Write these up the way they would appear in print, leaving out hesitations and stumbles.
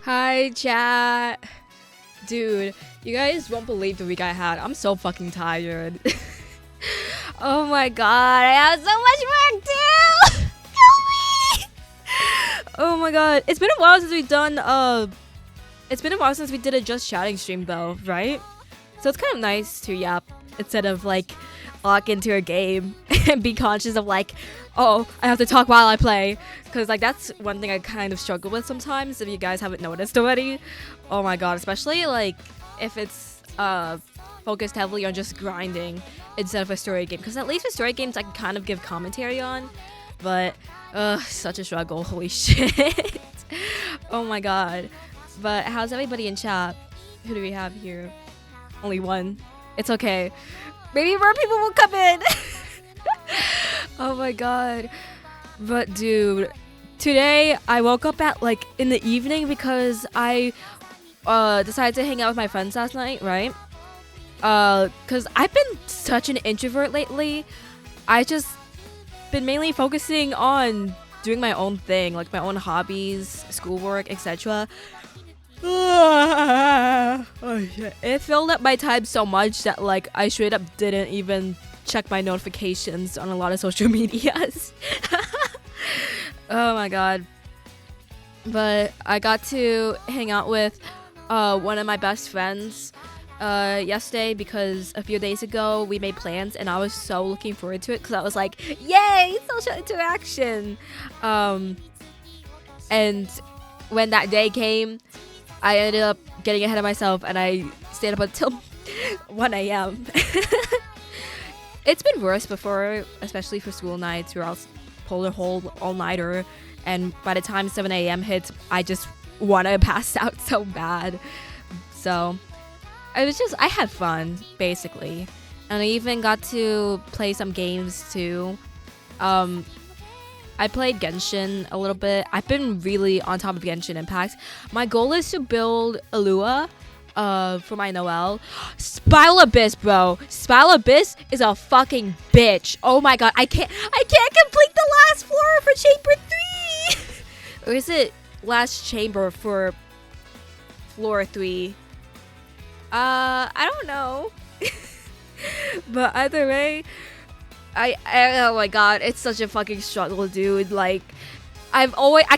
Hi, chat. Dude, you guys won't believe the week I had. I'm so fucking tired. Oh my god, I have so much work to do! Help me! Oh my god. It's been a while since we've done, we did a Just Chatting stream though, right? So it's kind of nice to yap instead of like lock into a game and be conscious of like, oh, I have to talk while I play. Because like that's one thing I kind of struggle with sometimes, if you guys haven't noticed already. Oh my god, especially like if it's focused heavily on just grinding instead of a story game. Because at least with story games I can kind of give commentary on. But such a struggle, holy shit. Oh my god. But how's everybody in chat? Who do we have here? Only one. It's okay. Maybe more people will come in. Oh my god. But dude, today I woke up at like in the evening because I decided to hang out with my friends last night, right? Cause I've been such an introvert lately. I just been mainly focusing on doing my own thing, like my own hobbies, schoolwork, etc. Oh shit. It filled up my time so much that like I straight up didn't even check my notifications on a lot of social medias. Oh my god. But I got to hang out with one of my best friends yesterday because a few days ago we made plans and I was so looking forward to it because I was like, yay, social interaction. And when that day came, I ended up getting ahead of myself and I stayed up until 1 a.m. It's been worse before, especially for school nights where I'll pull a whole all-nighter and by the time 7 a.m. hits, I just want to pass out so bad. So I had fun, basically. And I even got to play some games too. I played Genshin a little bit. I've been really on top of Genshin Impact. My goal is to build Alua for my Noelle. Spiral Abyss, bro. Spiral Abyss is a fucking bitch. Oh my god, I can't complete the last floor for Chamber 3. Or is it last chamber for floor 3? I don't know. But either way, I oh my god, it's such a fucking struggle, dude. Like I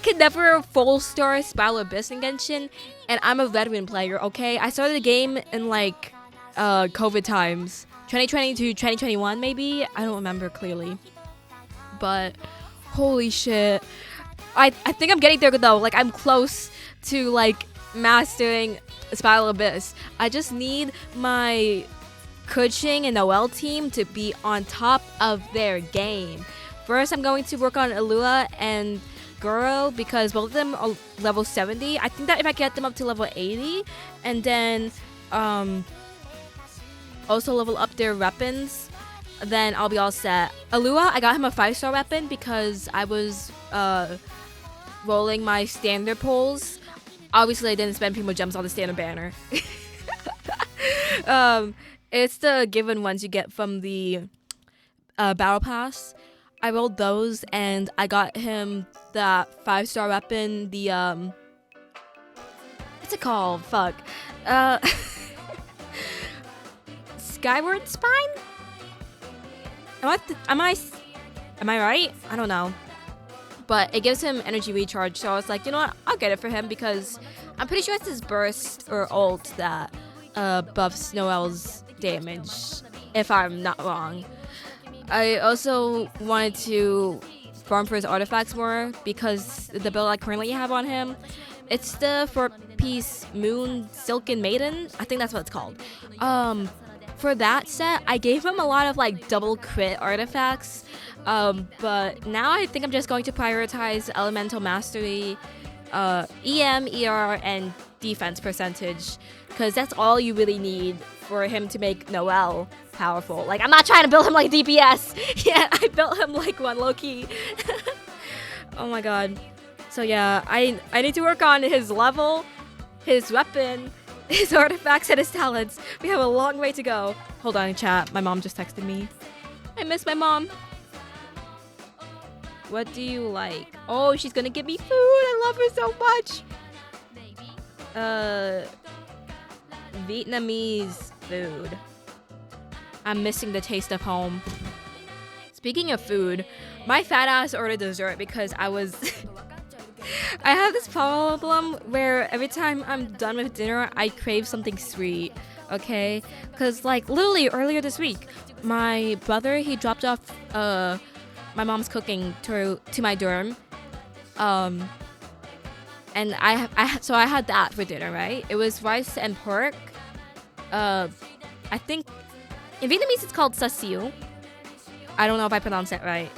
could never full star Spiral Abyss in Genshin, and I'm a veteran player, okay? I started the game in like COVID times. 2022, 2021 maybe? I don't remember clearly. But holy shit. I think I'm getting there though. Like I'm close to like mastering Spiral Abyss. I just need my Kuching and Noelle team to be on top of their game. First, I'm going to work on Alua and Goro because both of them are level 70. I think that if I get them up to level 80 and then also level up their weapons, then I'll be all set. Alua, I got him a 5-star weapon because I was rolling my standard pulls. Obviously, I didn't spend Primo Gems on the standard banner. It's the given ones you get from the battle pass. I rolled those and I got him that 5-star weapon. The what's it called? Fuck. Skyward Spine? Am I right? I don't know. But it gives him energy recharge, so I was like, you know what? I'll get it for him because I'm pretty sure it's his burst or ult that buffs Noelle's damage, if I'm not wrong. I also wanted to farm for his artifacts more because the build I currently have on him, it's the 4-piece Moon Silken Maiden. I think that's what it's called. For that set, I gave him a lot of like double crit artifacts, but now I think I'm just going to prioritize Elemental Mastery, EM, ER, and defense percentage because that's all you really need for him to make Noelle powerful. Like, I'm not trying to build him like DPS. Yeah, I built him like one low-key. Oh my god. So yeah, I need to work on his level, his weapon, his artifacts, and his talents. We have a long way to go. Hold on, chat. My mom just texted me. I miss my mom. What do you like? Oh, she's gonna give me food. I love her so much. Vietnamese food. I'm missing the taste of home. Speaking of food, my fat ass ordered dessert because I have this problem where every time I'm done with dinner, I crave something sweet, okay? Because, like, literally earlier this week, my brother, he dropped off my mom's cooking to my dorm. And so I had that for dinner, right? It was rice and pork. I think in Vietnamese it's called sa siu. I don't know if I pronounced that right.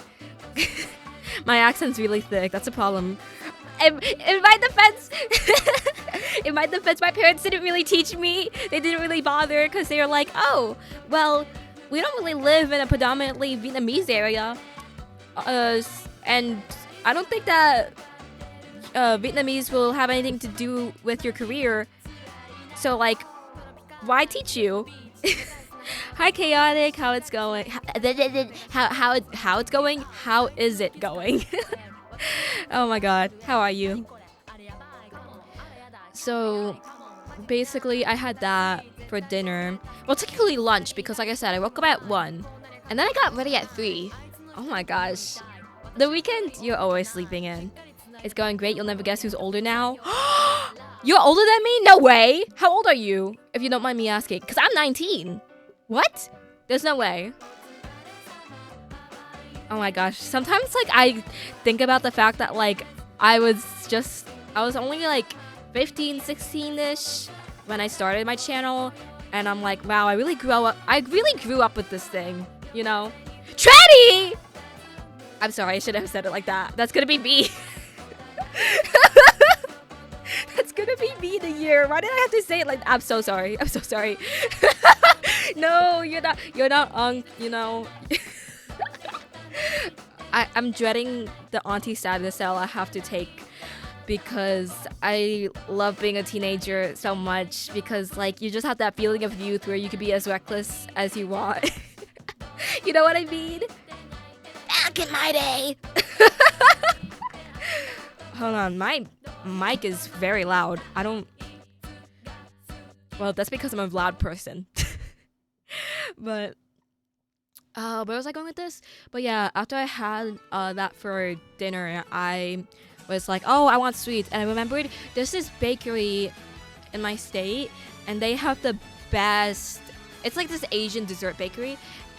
My accent's really thick. That's a problem. In my defense, my parents didn't really teach me. They didn't really bother because they were like, oh, well, we don't really live in a predominantly Vietnamese area. And I don't think that Vietnamese will have anything to do with your career. So, like, why teach you? Hi, Chaotic. How it's going? How it's going? How is it going? Oh my god. How are you? So, basically, I had that for dinner. Well, technically lunch because, like I said, I woke up at 1. And then I got ready at 3. Oh my gosh. The weekend you're always sleeping in. It's going great. You'll never guess who's older now. You're older than me? No way. How old are you? If you don't mind me asking. Because I'm 19. What? There's no way. Oh my gosh. Sometimes, like, I think about the fact that, like, I was only, like, 15, 16-ish when I started my channel. And I'm like, wow, I really grew up with this thing, you know? Treddy! I'm sorry, I shouldn't have said it like that. That's gonna be me. That's gonna be me the year. Why did I have to say it like that? I'm so sorry. I'm so sorry. No, you're not you know. I'm dreading the auntie sadness cell I have to take because I love being a teenager so much because, like, you just have that feeling of youth where you can be as reckless as you want. You know what I mean? Back in my day. Hold on, my mic is very loud. Well, that's because I'm a loud person. But where was I going with this? But yeah, after I had that for dinner, I was like, oh, I want sweets. And I remembered there's this bakery in my state, and they have the best, it's like this Asian dessert bakery,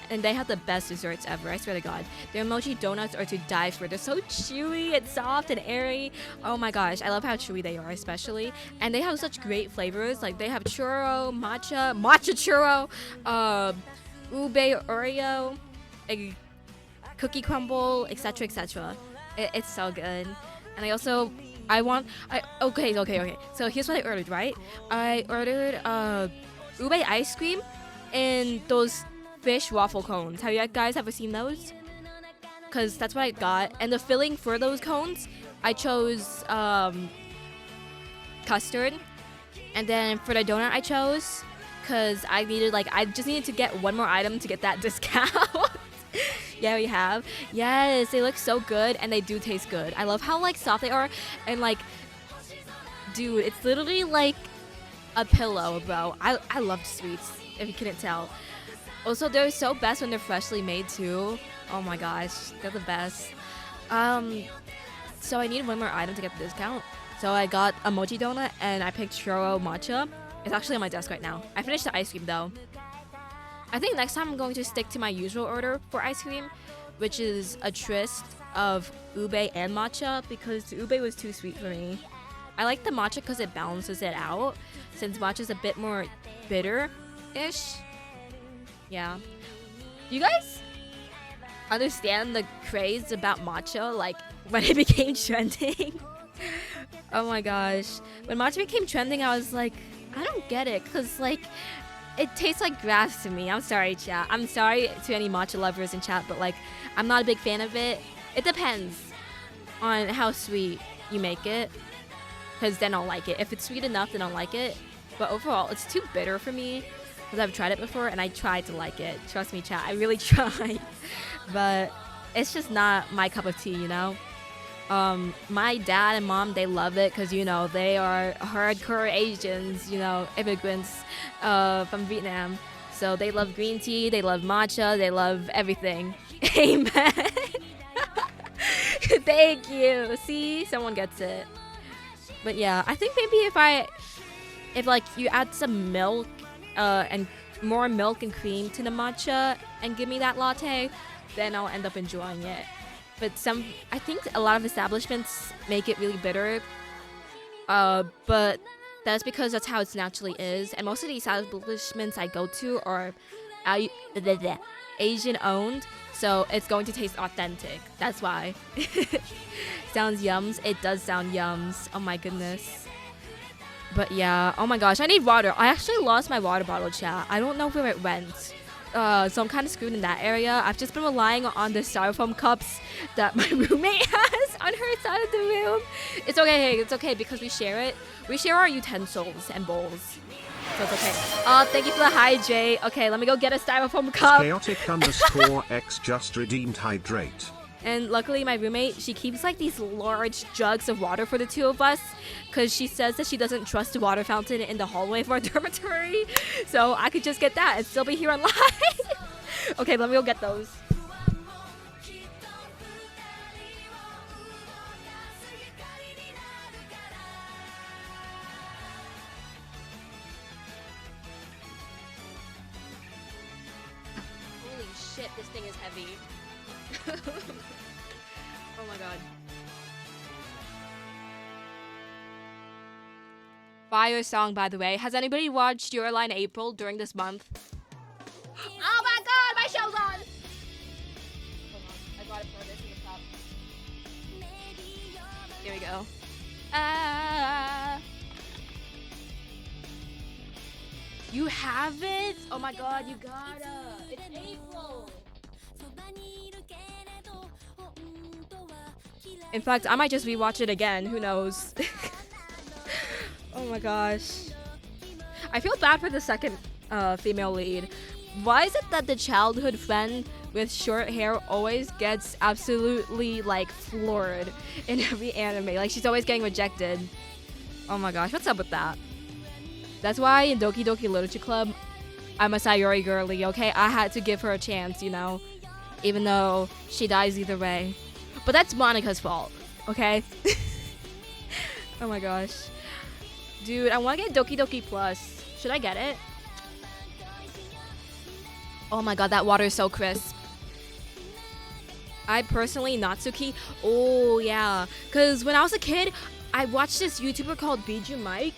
and they have the best desserts ever, I swear to God. Their mochi donuts are to die for. They're so chewy and soft and airy. Oh my gosh, I love how chewy they are, especially. And they have such great flavors. Like, they have churro, matcha churro, ube Oreo, a cookie crumble, etc, etc. It's so good. And okay. So here's what I ordered, right? I ordered ube ice cream and those fish waffle cones. Have you guys ever seen those? Because that's what I got. And the filling for those cones, I chose custard. And then for the donut, I chose, because I just needed to get one more item to get that discount. Yeah, we have. Yes, they look so good, and they do taste good. I love how, like, soft they are. And, like, dude, it's literally like a pillow, bro. I love sweets, if you couldn't tell. Also, they're so best when they're freshly made too. Oh my gosh, they're the best. So I need one more item to get the discount. So I got a mochi donut and I picked churro matcha. It's actually on my desk right now. I finished the ice cream though. I think next time I'm going to stick to my usual order for ice cream, which is a tryst of ube and matcha, because the ube was too sweet for me. I like the matcha because it balances it out, since matcha is a bit more bitter-ish. Yeah. You guys understand the craze about matcha, like, when it became trending? Oh my gosh. When matcha became trending, I was like, I don't get it, because, like, it tastes like grass to me. I'm sorry, chat. I'm sorry to any matcha lovers in chat, but, like, I'm not a big fan of it. It depends on how sweet you make it, because then I'll like it. If it's sweet enough, then I'll like it. But overall, it's too bitter for me, because I've tried it before, and I tried to like it. Trust me, chat. I really tried. But it's just not my cup of tea, you know? My dad and mom, they love it because, you know, they are hardcore Asians, you know, immigrants from Vietnam. So they love green tea, they love matcha, they love everything. Amen. Thank you. See, someone gets it. But yeah, I think maybe if like you add some milk and more milk and cream to the matcha and give me that latte, then I'll end up enjoying it. But I think a lot of establishments make it really bitter. But that's because that's how it naturally is. And most of the establishments I go to are Asian owned. So it's going to taste authentic. That's why. Sounds yums. It does sound yums. Oh my goodness. But yeah. Oh my gosh. I need water. I actually lost my water bottle, chat. I don't know where it went. So I'm kind of screwed in that area. I've just been relying on the styrofoam cups that my roommate has on her side of the room. It's okay. Hey, it's okay because we share it. We share our utensils and bowls. So it's okay. Thank you for the hydrate. Okay, let me go get a styrofoam cup. Chaotic_X just redeemed hydrate. And luckily my roommate, she keeps like these large jugs of water for the two of us because she says that she doesn't trust the water fountain in the hallway of our dormitory. So I could just get that and still be here on live. Okay, let me go get those. Holy shit, this thing is heavy. Oh my god. Fire song, by the way. Has anybody watched Your Line April during this month? Oh my god, my show's on! Hold on, I gotta put this in the top. Here we go. You have it? Oh my god, you gotta. It's April. In fact, I might just rewatch it again. Who knows? Oh my gosh. I feel bad for the second female lead. Why is it that the childhood friend with short hair always gets absolutely like floored in every anime? Like she's always getting rejected. Oh my gosh, what's up with that? That's why in Doki Doki Literature Club, I'm a Sayori girly, okay? I had to give her a chance, you know? Even though she dies either way. But that's Monica's fault, okay? Oh my gosh. Dude, I want to get Doki Doki Plus. Should I get it? Oh my god, that water is so crisp. I personally, Natsuki. Oh yeah. Because when I was a kid, I watched this YouTuber called Biju Mike.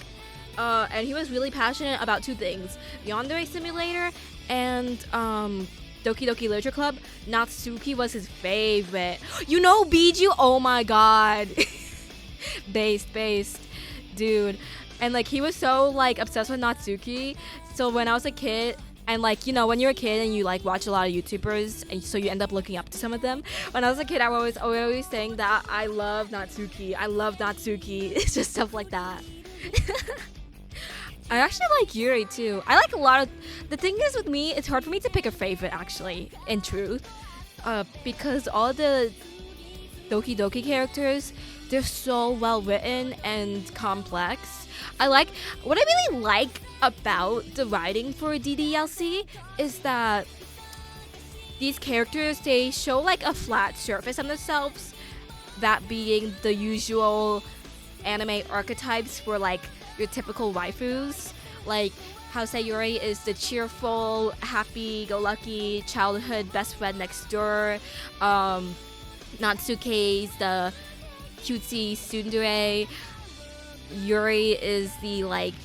And he was really passionate about two things. Yandere Simulator and Doki Doki Literature Club. Natsuki was his favorite. You know Biju? Oh my god. Based. Dude. And like he was so like obsessed with Natsuki. So when I was a kid, and like, you know, when you're a kid and you like watch a lot of YouTubers and so you end up looking up to some of them. When I was a kid, I was always saying that I love Natsuki. I love Natsuki. It's just stuff like that. I actually like Yuri too. I like a lot of... The thing is with me, it's hard for me to pick a favorite actually, in truth. Because all the Doki Doki characters, they're so well written and complex. What I really like about the writing for DDLC is that these characters, they show like a flat surface on themselves, that being the usual anime archetypes for like your typical waifus, like how Sayuri is the cheerful, happy-go-lucky childhood best friend next door. Natsuke is the cutesy tsundere. Yuri is the like,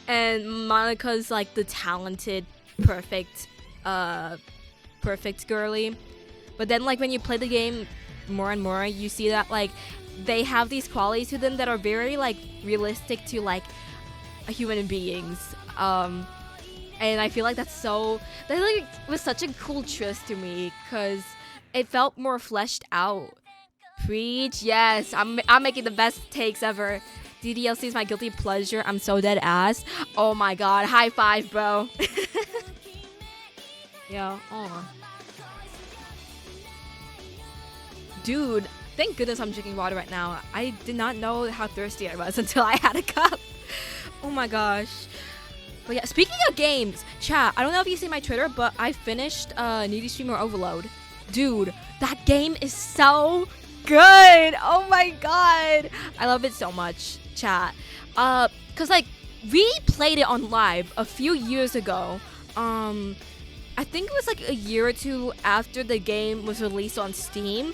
and Monika's like the talented, perfect girly. But then like when you play the game more and more, you see that like they have these qualities to them that are very like realistic to like human beings. And I feel like that like was such a cool twist to me because it felt more fleshed out. Preach, yes, I'm making the best takes ever. DDLC is my guilty pleasure. I'm so dead ass. Oh my god, high five, bro. Yo, oh. Dude, thank goodness I'm drinking water right now. I did not know how thirsty I was until I had a cup. Oh my gosh. But yeah, speaking of games, chat, I don't know if you see my Twitter, but I finished Needy Streamer Overload. Dude, that game is so good. Oh my god. I love it so much, chat. Cause like we played it on live a few years ago. I think it was like a year or two after the game was released on Steam.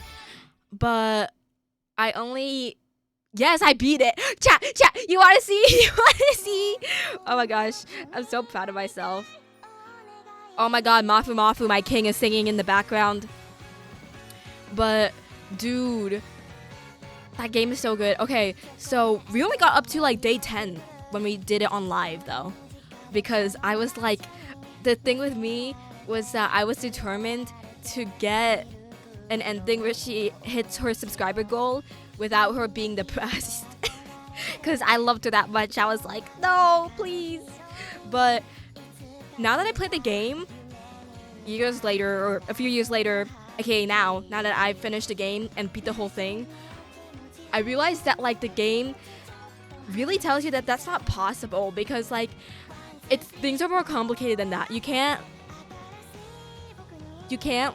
But yes, I beat it. Chat, you wanna see? You wanna see? Oh my gosh, I'm so proud of myself. Oh my god, Mafu, my king, is singing in the background. But, dude, that game is so good. Okay, so we only got up to like day 10 when we did it on live though. Because I was like, the thing with me was that I was determined to get an ending where she hits her subscriber goal without her being depressed. Because I loved her that much. I was like, no, please. But now that I played the game, years later, or a few years later, okay, now that I've finished the game and beat the whole thing, I realized that like the game really tells you that that's not possible, because like things are more complicated than that. You can't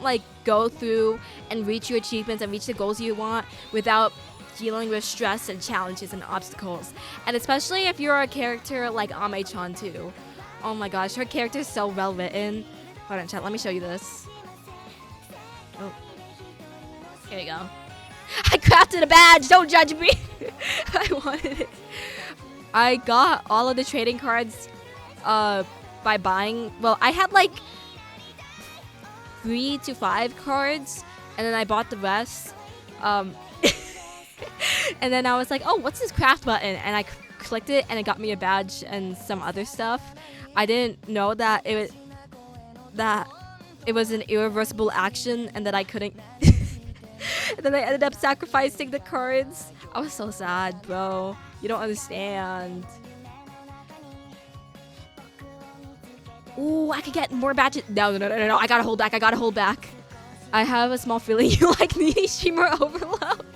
like go through and reach your achievements and reach the goals you want without dealing with stress and challenges and obstacles. And especially if you're a character like Ame-chan too. Oh my gosh, her character is so well written. Hold on, chat, let me show you this. Oh, here we go. I crafted a badge, don't judge me. I wanted it. I got all of the trading cards by buying, well, I had like 3 to 5 cards, and then I bought the rest. And then I was like, oh, what's this craft button? And I clicked it, and it got me a badge and some other stuff. I didn't know that it was an irreversible action, and that I couldn't. And then I ended up sacrificing the cards. I was so sad, bro. You don't understand. Ooh, I could get more badges. No. I gotta hold back. I have a small feeling you like Needy Streamer Overload.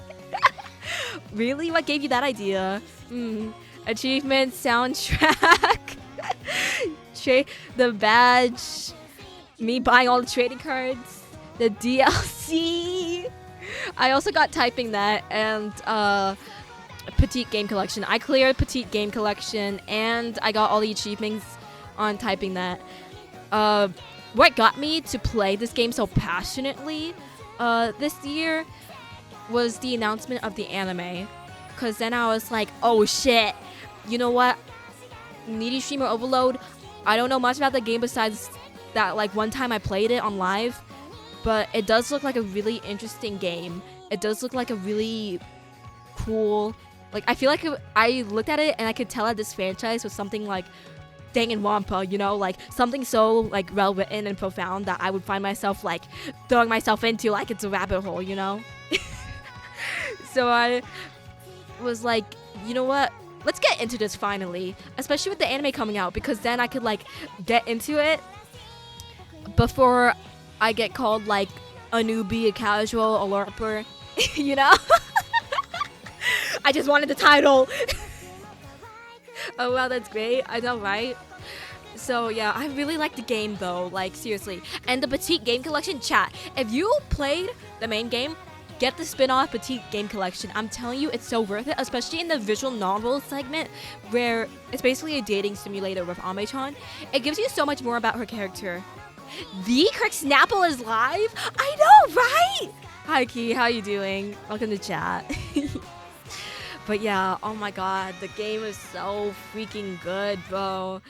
Really? What gave you that idea? Achievement, soundtrack, the badge, me buying all the trading cards, the DLC. I also got Typing That and Petite Game Collection. I cleared Petite Game Collection and I got all the achievements on Typing That. What got me to play this game so passionately this year was the announcement of the anime. Because then I was like, oh shit, you know what? Needy Streamer Overload, I don't know much about the game besides that like one time I played it on live. But it does look like a really interesting game. It does look like a really cool... Like, I feel like I looked at it and I could tell that this franchise was something like Danganronpa, you know? Like, something so, like, well-written and profound that I would find myself, like, throwing myself into like it's a rabbit hole, you know? So I was like, you know what? Let's get into this finally. Especially with the anime coming out, because then I could, like, get into it before I get called like a newbie, a casual, a LARPer, you know? I just wanted the title. Oh wow, that's great. I know, right? So yeah, I really like the game though, like seriously. And the Petite Game Collection, chat, if you played the main game, get the spin-off Petite Game Collection. I'm telling you, it's so worth it, especially in the visual novel segment where it's basically a dating simulator with Ame-chan. It gives you so much more about her character. The Kirk Snapple is live? I know, right? Hi, Key. How you doing? Welcome to chat. But yeah, oh my god. The game is so freaking good, bro.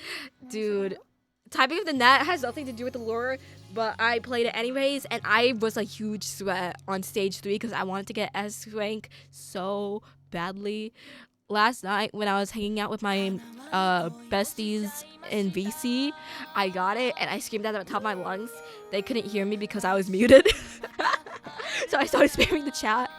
Dude, Typing of the Net has nothing to do with the lore, but I played it anyways, and I was a huge sweat on stage 3 because I wanted to get S rank so badly. Last night when I was hanging out with my besties in VC, I got it and I screamed at the top of my lungs. They couldn't hear me because I was muted. So I started spamming the chat.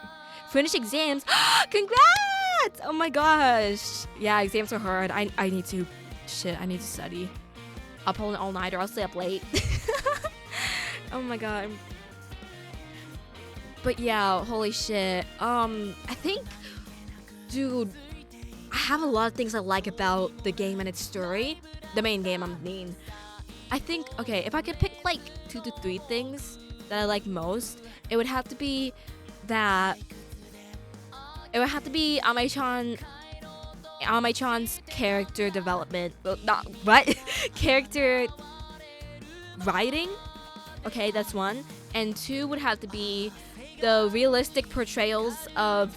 Finish exams. Congrats! Oh my gosh. Yeah, exams are hard. I need to study. I'll pull an all-nighter. I'll stay up late. Oh my god. But yeah, holy shit. I think, dude, I have a lot of things I like about the game and its story. The main game, I mean. I think, okay, if I could pick like 2 to 3 things that I like most, it would have to be that. It would have to be Ame-chan's character development. Well, not what? Character writing. Okay, that's one. And 2 would have to be the realistic portrayals of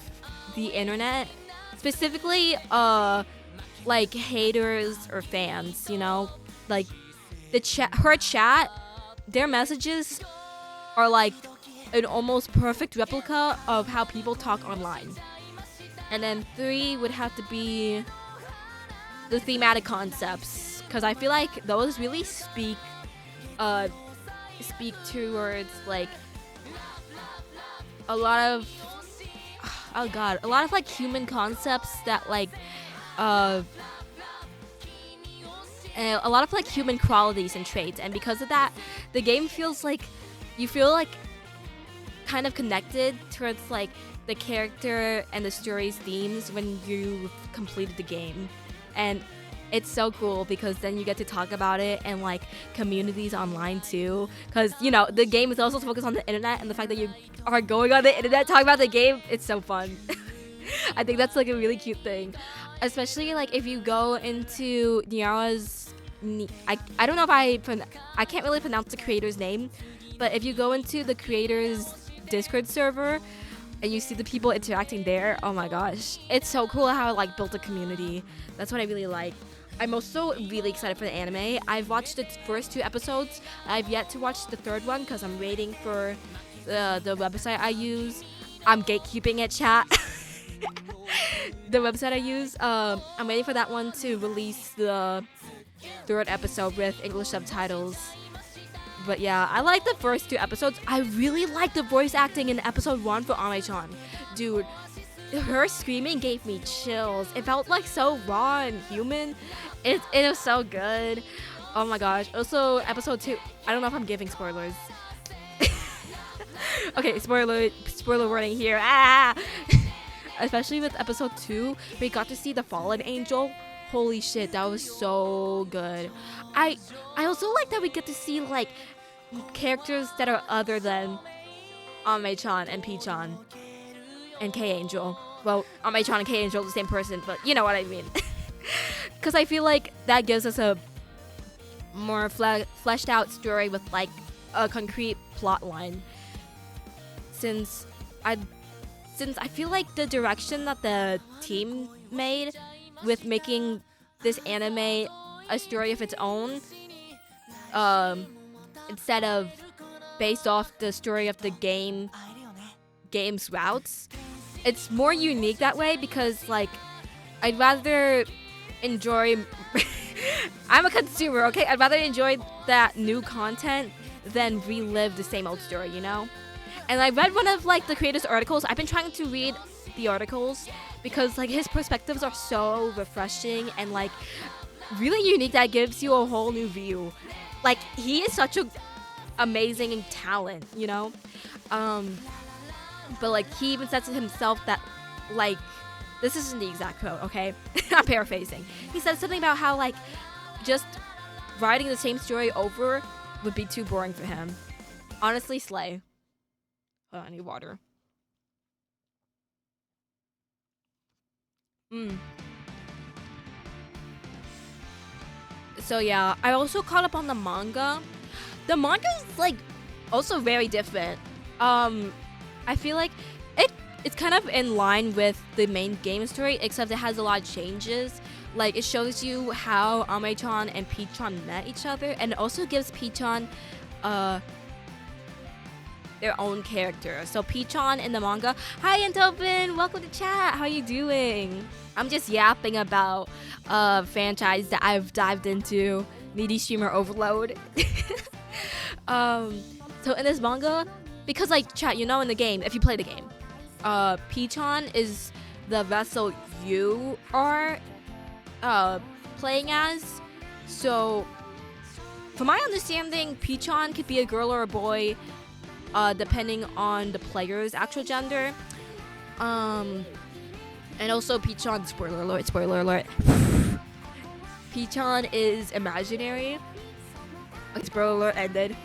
the internet, specifically like haters or fans, you know, like her chat, their messages are like an almost perfect replica of how people talk online. And then 3 would have to be the thematic concepts, because I feel like those really speak towards like a lot of like human concepts that like and a lot of like human qualities and traits, and because of that the game feels like you feel like kind of connected towards like the character and the story's themes when you completed the game. And it's so cool because then you get to talk about it and like communities online too, because you know the game is also focused on the internet, and the fact that you are going on the internet talking about the game, it's so fun. I think that's like a really cute thing, especially like if you go into Niara's I don't know if I can't really pronounce the creator's name, but if you go into the creator's Discord server and you see the people interacting there, oh my gosh, it's so cool how it like built a community. That's what I really like. I'm also really excited for the anime. I've watched the first 2 episodes. I've yet to watch the 3rd one because I'm waiting for the website I use. I'm gatekeeping it, chat. The website I use, I'm waiting for that one to release the 3rd episode with English subtitles. But yeah, I like the first 2 episodes. I really like the voice acting in episode 1 for Ame-chan. Dude, her screaming gave me chills. It felt like so raw and human. It was so good. Oh my gosh. Also, episode 2, I don't know if I'm giving spoilers. Okay, spoiler warning here. Especially with episode 2, we got to see the fallen angel. Holy shit, that was so good. I also like that we get to see like characters that are other than Ame-chan and P-chan and K-Angel. Well, Ame-chan and K-Angel are the same person, but you know what I mean. Because I feel like that gives us a more fleshed out story with like a concrete plot line. Since I feel like the direction that the team made with making this anime a story of its own, instead of based off the story of the game's routes, it's more unique that way, because like I'd rather enjoy I'm a consumer, okay? I'd rather enjoy that new content than relive the same old story, you know? And I read one of like the creator's articles. I've been trying to read the articles because like his perspectives are so refreshing and like really unique that gives you a whole new view. Like he is such a amazing talent, you know? But like he even says to himself that like, this isn't the exact quote, okay? I'm paraphrasing. He said something about how like just writing the same story over would be too boring for him. Honestly, slay. Oh, I need water. So yeah, I also caught up on the manga. The manga is like also very different. I feel like it's kind of in line with the main game story, except it has a lot of changes. Like it shows you how Ame-chan and P-chan met each other, and it also gives P-chan their own character. So P-chan in the manga, hi Entopin, welcome to chat, how you doing? I'm just yapping about a franchise that I've dived into, Needy Streamer Overload. So in this manga, because like chat, you know in the game, if you play the game, P-chan is the vessel you are playing as. So from my understanding, P-chan could be a girl or a boy, depending on the player's actual gender. And also Pichon, spoiler alert. Pichon is imaginary. Spoiler alert ended.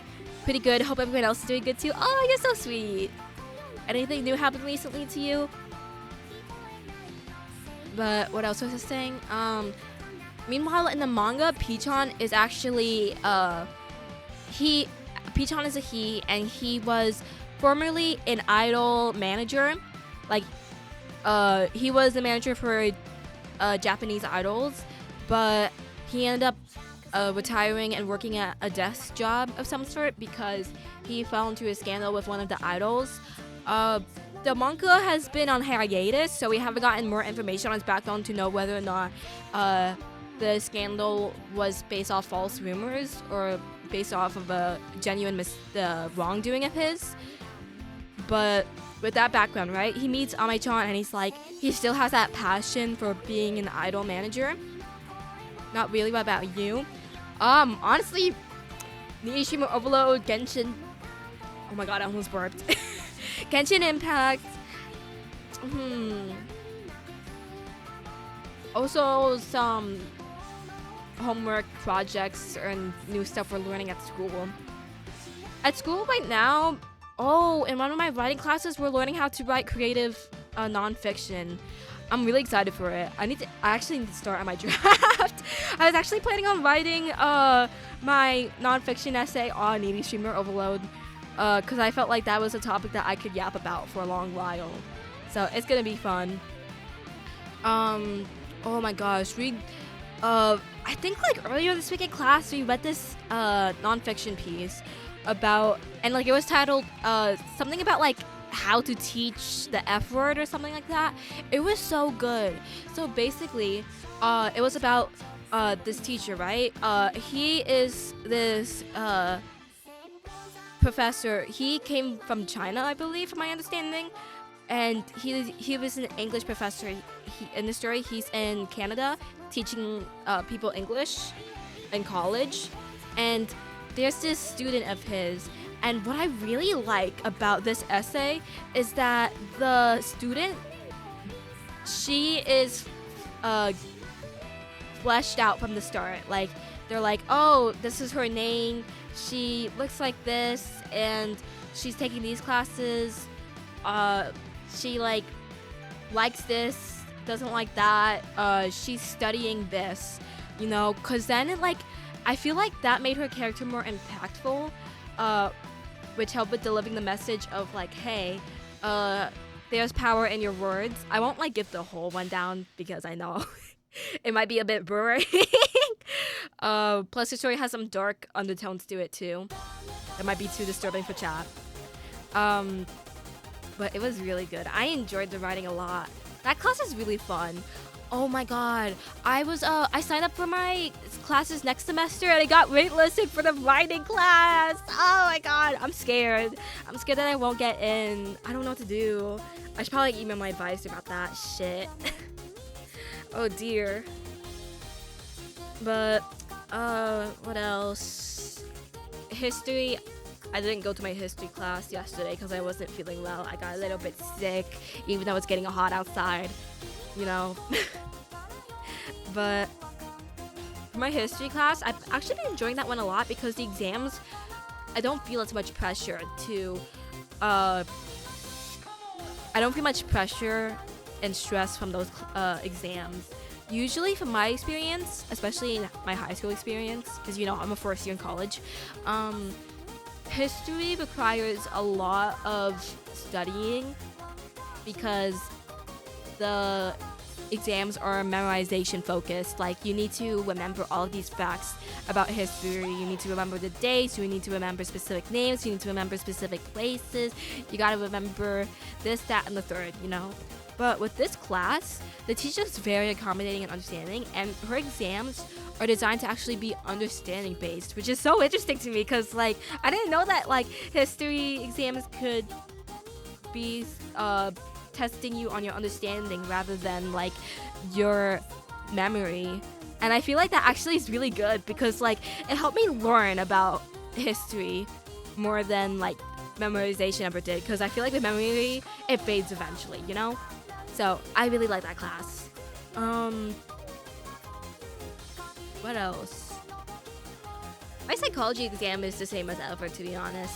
Pretty good. Hope everyone else is doing good too. Oh, you're so sweet. Anything new happened recently to you? But what else was I saying? Meanwhile, in the manga, Pichon is actually Pichon is a he, and he was formerly an idol manager. Like, he was the manager for Japanese idols, but he ended up retiring and working at a desk job of some sort because he fell into a scandal with one of the idols. The manga has been on hiatus, so we haven't gotten more information on his background to know whether or not the scandal was based off false rumors or based off of a genuine wrongdoing of his. But with that background, right, he meets Ame-chan and he's like, he still has that passion for being an idol manager. Not really. What about you? Honestly, Nishima Overload, Genshin. Oh my god, I almost burped. Genshin Impact. Also, some homework projects and new stuff we're learning at school. At school right now, in one of my writing classes, we're learning how to write creative nonfiction. I'm really excited for it. I actually need to start on my draft. I was actually planning on writing my nonfiction essay on Needy Streamer Overload because I felt like that was a topic that I could yap about for a long while. So it's gonna be fun. Oh my gosh, I think like earlier this week in class we read this nonfiction piece about, and like it was titled something about like how to teach the F word or something like that. It was so good. So basically, it was about this teacher, right? He is this professor. He came from China, I believe, from my understanding. And he was an English professor. In the story, he's in Canada teaching people English in college. And there's this student of his. And what I really like about this essay is that the student, she is fleshed out from the start. Like, they're like, oh, this is her name. She looks like this, and she's taking these classes. She like likes this, doesn't like that. She's studying this, you know, cause then it like, I feel like that made her character more impactful, which helped with delivering the message of like, hey, there's power in your words. I won't like give the whole one down because I know it might be a bit boring. Plus the story has some dark undertones to it too. It might be too disturbing for chat. But it was really good. I enjoyed the writing a lot. That class is really fun. Oh my god. I signed up for my classes next semester and I got waitlisted for the writing class. Oh my god. I'm scared. I'm scared that I won't get in. I don't know what to do. I should probably email my advisor about that shit. Oh dear. But, what else? History. I didn't go to my history class yesterday because I wasn't feeling well. I got a little bit sick, even though it's getting hot outside, you know. But for my history class, I've actually been enjoying that one a lot because the exams, I don't feel as much pressure to, I don't feel much pressure and stress from those exams. Usually from my experience, especially in my high school experience, because, you know, I'm a first year in college, history requires a lot of studying because the exams are memorization focused. Like, you need to remember all of these facts about history. You need to remember the dates. You need to remember specific names. You need to remember specific places. You gotta remember this, that, and the third, you know? But with this class, the teacher's very accommodating and understanding, and her exams are designed to actually be understanding based, which is so interesting to me because, like, I didn't know that, like, history exams could be testing you on your understanding rather than, like, your memory. And I feel like that actually is really good because, like, it helped me learn about history more than, like, memorization ever did, because I feel like with memory, it fades eventually, you know? So I really like that class. What else? My psychology exam is the same as ever, to be honest.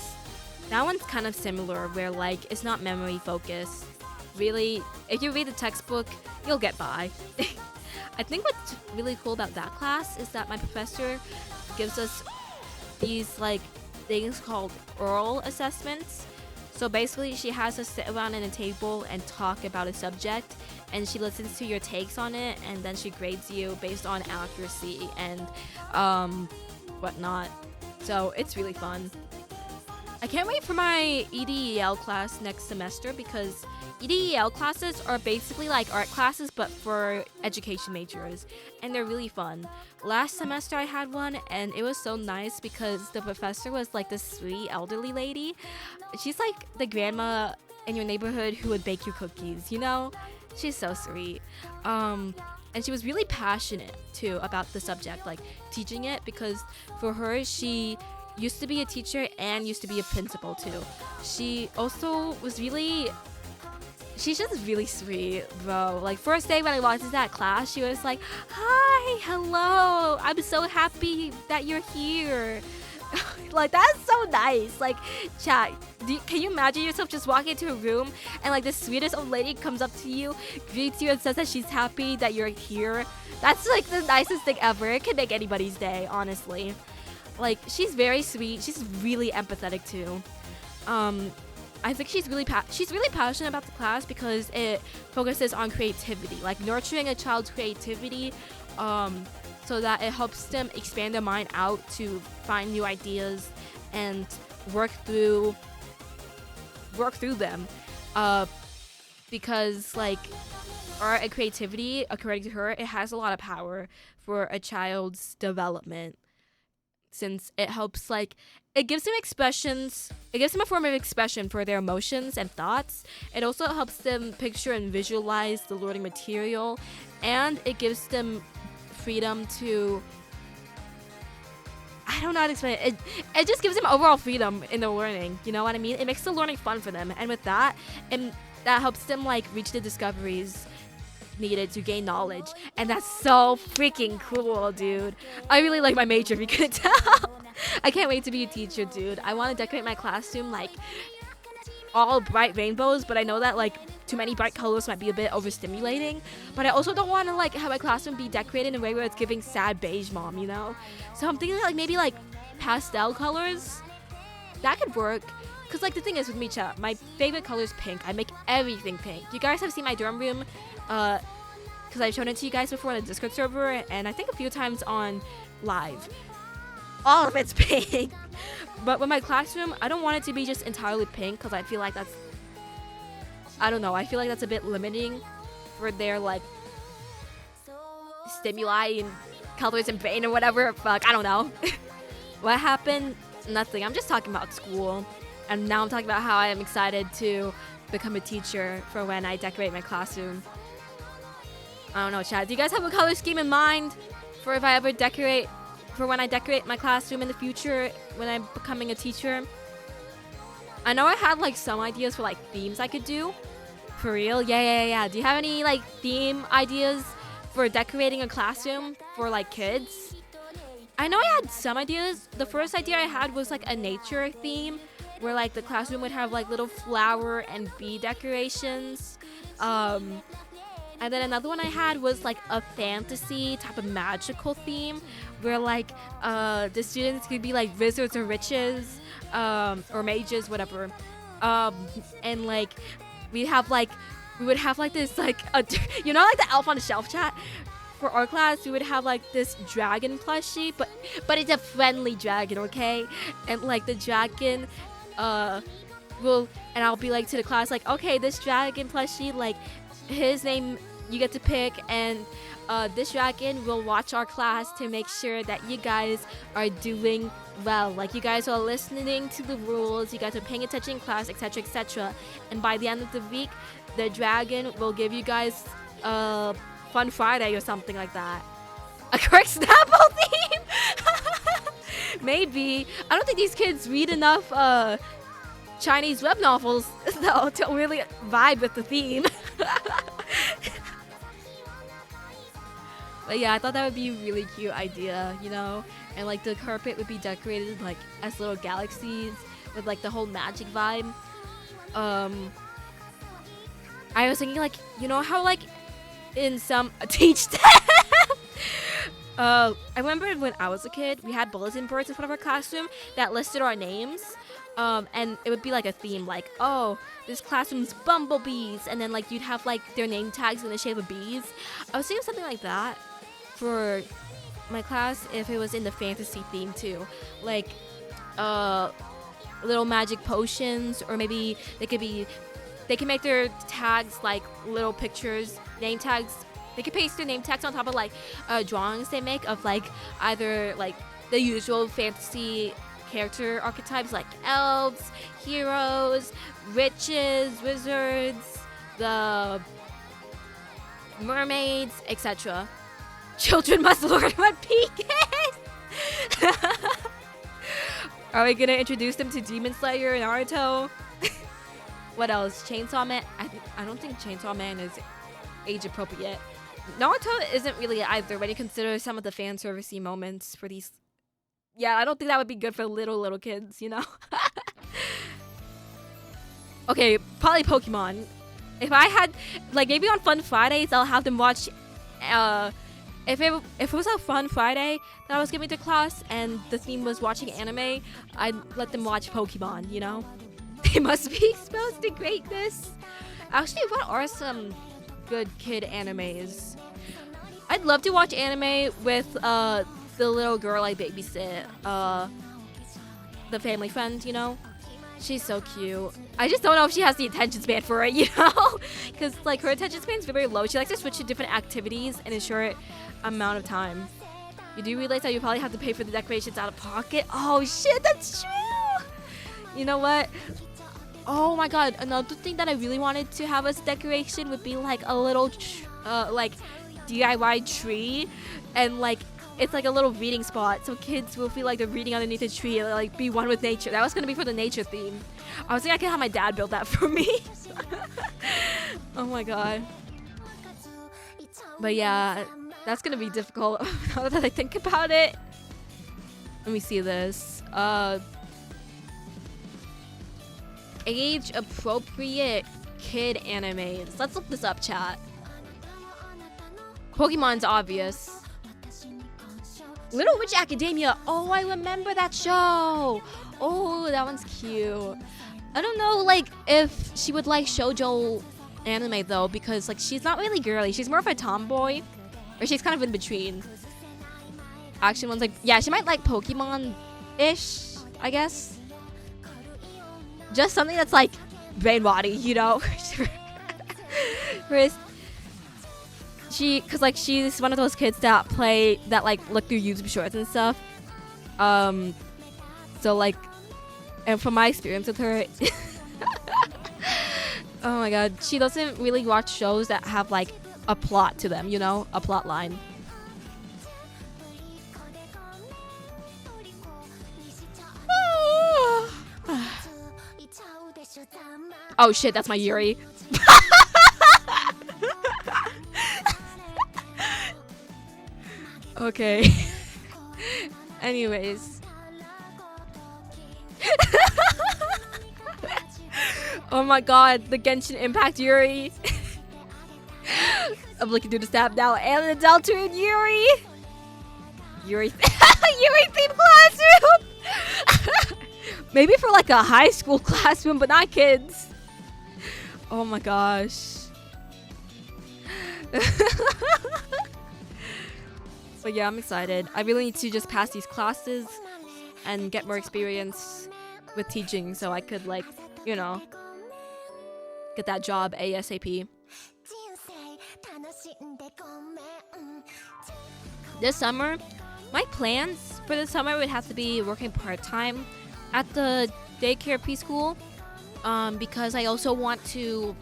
That one's kind of similar, where like it's not memory focused. Really, if you read the textbook, you'll get by. I think what's really cool about that class is that my professor gives us these like things called oral assessments. So basically, she has us sit around at a table and talk about a subject, and she listens to your takes on it, and then she grades you based on accuracy and whatnot. So it's really fun. I can't wait for my EDEL class next semester, because EDEL classes are basically like art classes but for education majors, and they're really fun. Last semester I had one, and it was so nice because the professor was like this sweet elderly lady. She's like the grandma in your neighborhood who would bake you cookies, you know? She's so sweet. And she was really passionate too about the subject, like teaching it, because for her, she used to be a teacher and used to be a principal too. She also was really, she's just really sweet, bro. Like first day when I walked into that class, she was like, "Hi, hello, I'm so happy that you're here." Like that's so nice. Like, chat, can you imagine yourself just walking into a room and like the sweetest old lady comes up to you, greets you, and says that she's happy that you're here? That's like the nicest thing ever. It can make anybody's day, honestly. Like, she's very sweet. She's really empathetic too. I think she's really passionate about the class because it focuses on creativity, like nurturing a child's creativity, so that it helps them expand their mind out to find new ideas and work through them. Because like art and creativity, according to her, it has a lot of power for a child's development, since it helps, like, it gives them expressions, it gives them a form of expression for their emotions and thoughts. It also helps them picture and visualize the learning material, and it gives them freedom to, I don't know how to explain it. It just gives them overall freedom in their learning, you know what I mean? It makes the learning fun for them, and with that, that helps them like reach the discoveries needed to gain knowledge, and that's so freaking cool, dude. I really like my major, if you couldn't tell. I can't wait to be a teacher, dude. I want to decorate my classroom like all bright rainbows, but I know that like too many bright colors might be a bit overstimulating, but I also don't want to like have my classroom be decorated in a way where it's giving sad beige mom, you know? So I'm thinking like maybe like pastel colors. That could work. Cause like the thing is with me, chat, my favorite color is pink. I make everything pink. You guys have seen my dorm room, cause I've shown it to you guys before on the Discord server, and I think a few times on live. All of it's pink. But with my classroom, I don't want it to be just entirely pink, cause I feel like that's, I don't know, I feel like that's a bit limiting for their like stimuli and colors and brain or whatever. Fuck, I don't know. What happened? Nothing. I'm just talking about school. And now I'm talking about how I am excited to become a teacher for when I decorate my classroom. I don't know, chat. Do you guys have a color scheme in mind for if I ever decorate, for when I decorate my classroom in the future when I'm becoming a teacher? I know I had like some ideas for like themes I could do. For real? Yeah. Do you have any like theme ideas for decorating a classroom for like kids? I know I had some ideas. The first idea I had was like a nature theme, where like the classroom would have like little flower and bee decorations. And then another one I had was like a fantasy type of magical theme, where like the students could be like wizards or witches, or mages, whatever. And like we would have like this like you know, like the Elf on the Shelf, chat. For our class, we would have like this dragon plushie, but it's a friendly dragon, okay? And like the dragon and I'll be like to the class like, okay, this dragon plushie, like his name you get to pick, and this dragon will watch our class to make sure that you guys are doing well, like you guys are listening to the rules, you guys are paying attention in class, etc, etc. And by the end of the week, the dragon will give you guys Fun Friday or something like that. A Cork Snapple theme? Maybe. I don't think these kids read enough Chinese web novels though to really vibe with the theme. But yeah, I thought that would be a really cute idea, you know? And like the carpet would be decorated like as little galaxies with like the whole magic vibe. I was thinking like, you know how like in some teach them. I remember when I was a kid, we had bulletin boards in front of our classroom that listed our names. And it would be like a theme, like, oh, this classroom's bumblebees, and then like you'd have like their name tags in the shape of bees. I was thinking something like that for my class if it was in the fantasy theme too, like little magic potions, or maybe they can make their tags like little pictures, name tags. They could paste their name tags on top of like drawings they make of like either like the usual fantasy character archetypes like elves, heroes, witches, wizards, the mermaids, etc. Children must learn what peak is. Are we gonna introduce them to Demon Slayer and Naruto? What else? Chainsaw Man? I don't think Chainsaw Man is age appropriate. Naruto isn't really either when you consider some of the fan servicey moments for these. Yeah, I don't think that would be good for little kids, you know? Okay, probably Pokemon. If I had, like, maybe on Fun Fridays, I'll have them watch, if it was a Fun Friday that I was giving to class and the theme was watching anime, I'd let them watch Pokemon, you know? They must be exposed to greatness. Actually, what are some good kid animes? I'd love to watch anime with, the little girl I babysit, the family friend, you know? She's so cute. I just don't know if she has the attention span for it, you know? Because, like, her attention span is very low. She likes to switch to different activities in a short amount of time. You do realize that you probably have to pay for the decorations out of pocket? Oh, shit, that's true! You know what? Oh my god, another thing that I really wanted to have as decoration would be, like, a little, like, DIY tree. And, like, it's like a little reading spot, so kids will feel like they're reading underneath a tree and like be one with nature. That was gonna be for the nature theme. I was thinking I could have my dad build that for me. Oh my god. But yeah, that's gonna be difficult now that I think about it. Let me see this. Age appropriate kid animes. Let's look this up, chat. Pokemon's obvious. Little Witch Academia. Oh, I remember that show. Oh, that one's cute. I don't know, like, if she would like shoujo anime, though, because, like, she's not really girly. She's more of a tomboy. Or she's kind of in between. Action one's like, yeah, she might like Pokemon-ish, I guess. Just something that's, like, brain-body, you know? Whereas cause like she's one of those kids that like look through YouTube shorts and stuff. So like, and from my experience with her, oh my god, she doesn't really watch shows that have like a plot to them, you know, a plot line. Oh shit, that's my Yuri. Okay. Anyways. Oh my god, the Genshin Impact Yuri. I'm looking through the stab now, and the Deltarune Yuri. Yuri themed classroom. Maybe for like a high school classroom, but not kids. Oh my gosh. But yeah, I'm excited. I really need to just pass these classes and get more experience with teaching so I could, like, you know, get that job ASAP. This summer, my plans for this summer would have to be working part-time at the daycare preschool, because I also want to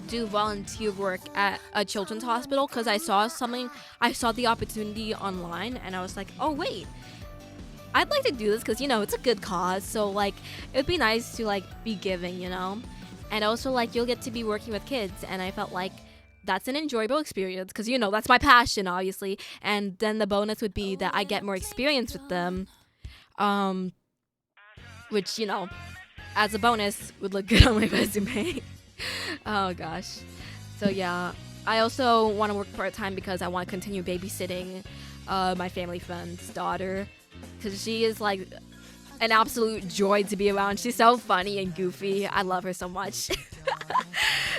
do volunteer work at a children's hospital, because I saw the opportunity online and I was like, oh wait, I'd like to do this because, you know, it's a good cause. So, like, it would be nice to, like, be giving, you know? And also, like, you'll get to be working with kids. And I felt like that's an enjoyable experience because, you know, that's my passion, obviously. And then the bonus would be that I get more experience with them. Which, you know, as a bonus would look good on my resume. Oh, gosh. So, yeah. I also want to work part-time because I want to continue babysitting my family friend's daughter. Because she is, like, an absolute joy to be around. She's so funny and goofy. I love her so much.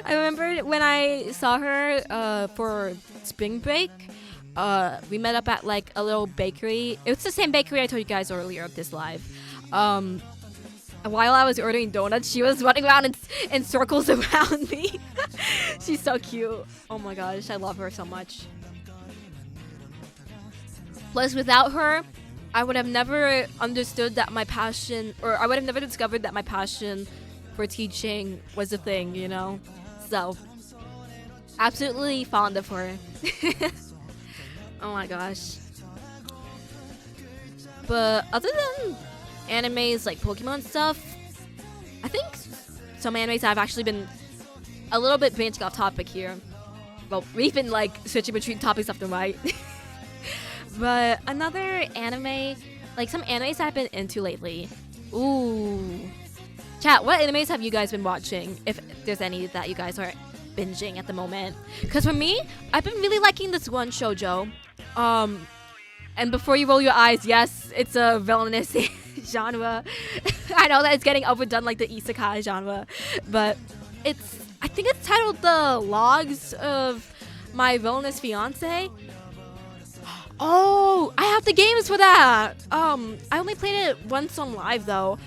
I remember when I saw her for spring break, we met up at, like, a little bakery. It was the same bakery I told you guys earlier of this live. While I was ordering donuts, she was running around in circles around me. She's so cute. Oh my gosh, I love her so much. Plus, without her, I would have never understood that my passion, or I would have never discovered that my passion for teaching was a thing, you know? So, absolutely fond of her. Oh my gosh. But other than animes like Pokemon stuff, I think some animes I've actually been a little bit branching off topic here. Well, we've been like switching between topics left and right. But another anime, like some animes I've been into lately. Ooh. Chat, what animes have you guys been watching? If there's any that you guys are binging at the moment. Because for me, I've been really liking this one shoujo. And before you roll your eyes, yes, it's a villainous genre. I know that it's getting overdone like the isekai genre, but I think it's titled The Logs of My Villainous Fiance. Oh, I have the games for that. I only played it once on live though.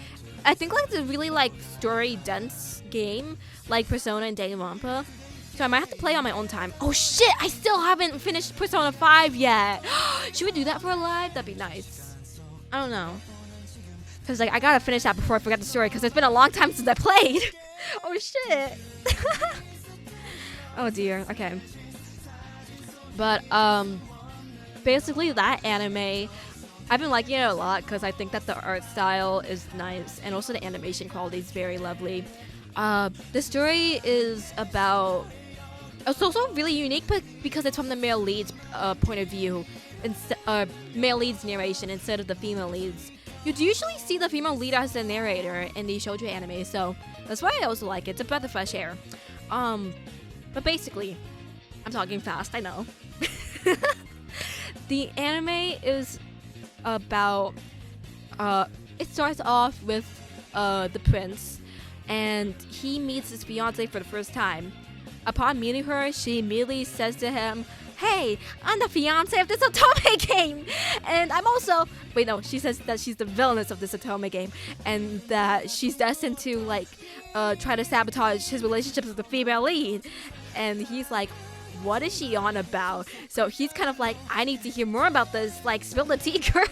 I think like it's a really like story dense game like Persona and Danganronpa. So I might have to play on my own time. Oh shit, I still haven't finished Persona 5 yet. Should we do that for a live? That'd be nice. I don't know. Cause like I gotta finish that before I forget the story cause it's been a long time since I played. Oh shit. Oh dear, okay. But basically that anime, I've been liking it a lot because I think that the art style is nice and also the animation quality is very lovely. The story is about, it's also really unique because it's from the male lead's point of view, male lead's narration instead of the female leads. You'd usually see the female lead as the narrator in the shoujo anime, so that's why I also like it. It's a breath of fresh air. But basically, I'm talking fast, I know. The anime is about, it starts off with the prince, and he meets his fiance for the first time. Upon meeting her, she immediately says to him, "Hey, I'm the fiance of this otome game, and I'm also..." Wait, no, she says that she's the villainess of this otome game, and that she's destined to, like, try to sabotage his relationships with the female lead. And he's like, what is she on about? So he's kind of like, I need to hear more about this, like, spill the tea, girl.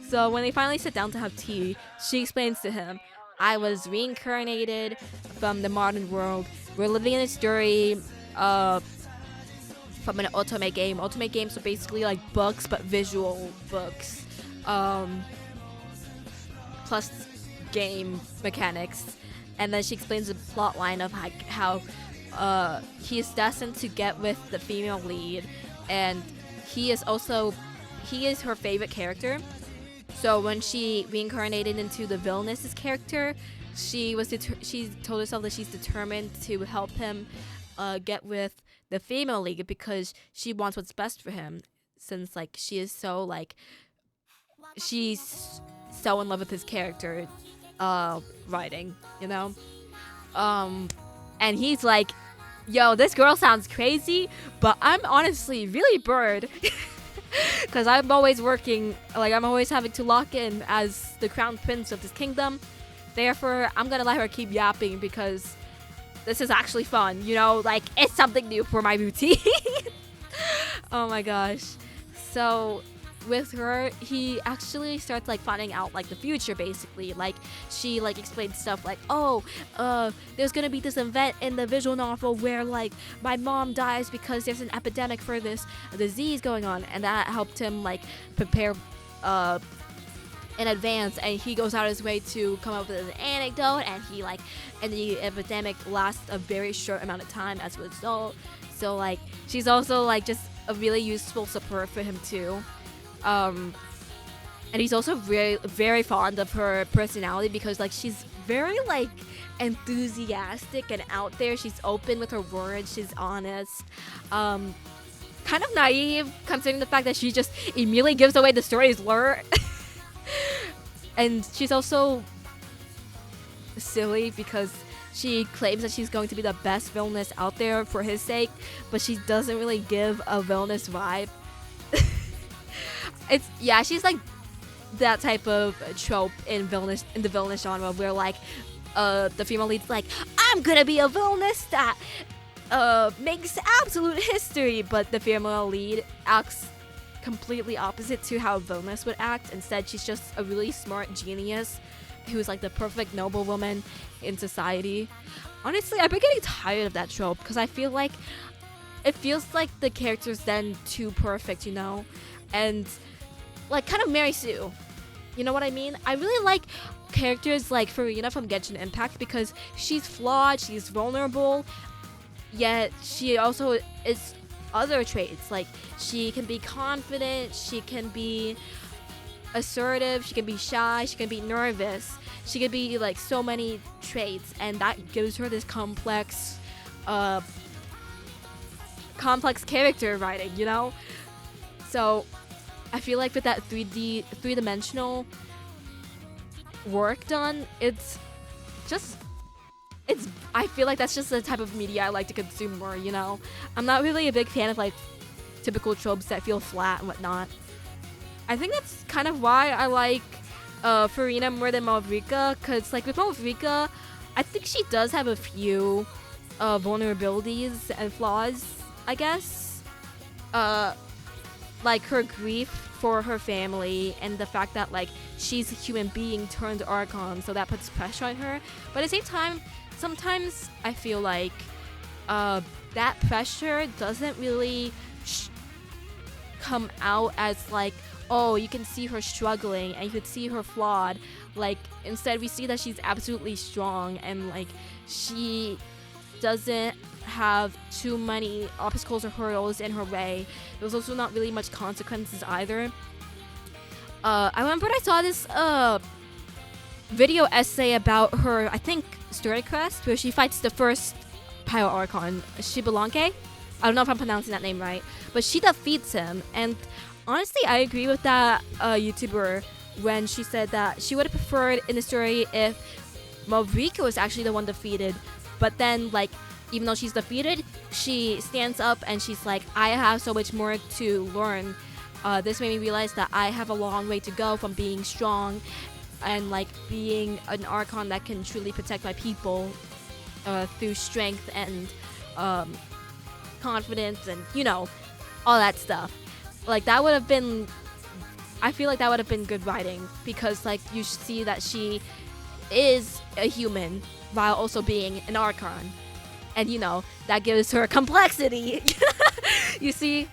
So when they finally sit down to have tea, she explains to him, I was reincarnated from the modern world. We're living in a story from an otome game. Otome games are basically like books, but visual books. Plus game mechanics. And then she explains the plot line of like how he is destined to get with the female lead, and he is her favorite character. So when she reincarnated into the villainous character, she told herself that she's determined to help him get with the female league because she wants what's best for him, since like she's so in love with his character writing, you know. And he's like, yo, this girl sounds crazy, but I'm honestly really bored. Because I'm always working, like I'm always having to lock in as the crown prince of this kingdom. Therefore, I'm gonna let her keep yapping because this is actually fun, you know, like it's something new for my routine. Oh my gosh. So with her, he actually starts like finding out like the future, basically. Like she like explains stuff like, oh, there's gonna be this event in the visual novel where like my mom dies because there's an epidemic for this disease going on, and that helped him like prepare in advance, and he goes out of his way to come up with an anecdote, and the epidemic lasts a very short amount of time as a result. So like she's also like just a really useful support for him too. And he's also very, very fond of her personality because like she's very like enthusiastic and out there. She's open with her words. She's honest. Kind of naive considering the fact that she just immediately gives away the story's lore. And she's also silly because she claims that she's going to be the best villainess out there for his sake, but she doesn't really give a villainous vibe. She's like that type of trope in the villainous genre where like the female lead's like, I'm gonna be a villainess that makes absolute history, but the female lead acts completely opposite to how a villainess would act. Instead, she's just a really smart genius who's like the perfect noble woman in society. Honestly, I've been getting tired of that trope because I feel like it feels like the character's then too perfect, you know? And like kind of Mary Sue. You know what I mean? I really like characters like Farina from Genshin Impact because she's flawed, she's vulnerable, yet she also is other traits. Like she can be confident, she can be assertive, she can be shy, she can be nervous, she can be like so many traits, and that gives her this complex character writing, you know? So I feel like with that three-dimensional work done, I feel like that's just the type of media I like to consume more, you know? I'm not really a big fan of like typical tropes that feel flat and whatnot. I think that's kind of why I like Farina more than Malvrika, because like with Malvrika, I think she does have a few vulnerabilities and flaws, I guess. Like her grief for her family and the fact that like she's a human being turned Archon, so that puts pressure on her. But at the same time, sometimes I feel like that pressure doesn't really come out as like, oh, you can see her struggling and you could see her flawed. Like instead we see that she's absolutely strong and like she doesn't have too many obstacles or hurdles in her way. There's also not really much consequences either. I remember I saw this video essay about her, I think, story quest where she fights the first Pyro Archon, Shibalanke. I don't know if I'm pronouncing that name right, but she defeats him. And honestly, I agree with that YouTuber when she said that she would have preferred in the story if Malvrika was actually the one defeated. But then, like, even though she's defeated, she stands up and she's like, I have so much more to learn. This made me realize that I have a long way to go from being strong and like being an Archon that can truly protect my people through strength and confidence and, you know, all that stuff. Like that would have been, I feel like that would have been good writing because like you see that she is a human while also being an Archon. And, you know, that gives her complexity. You see?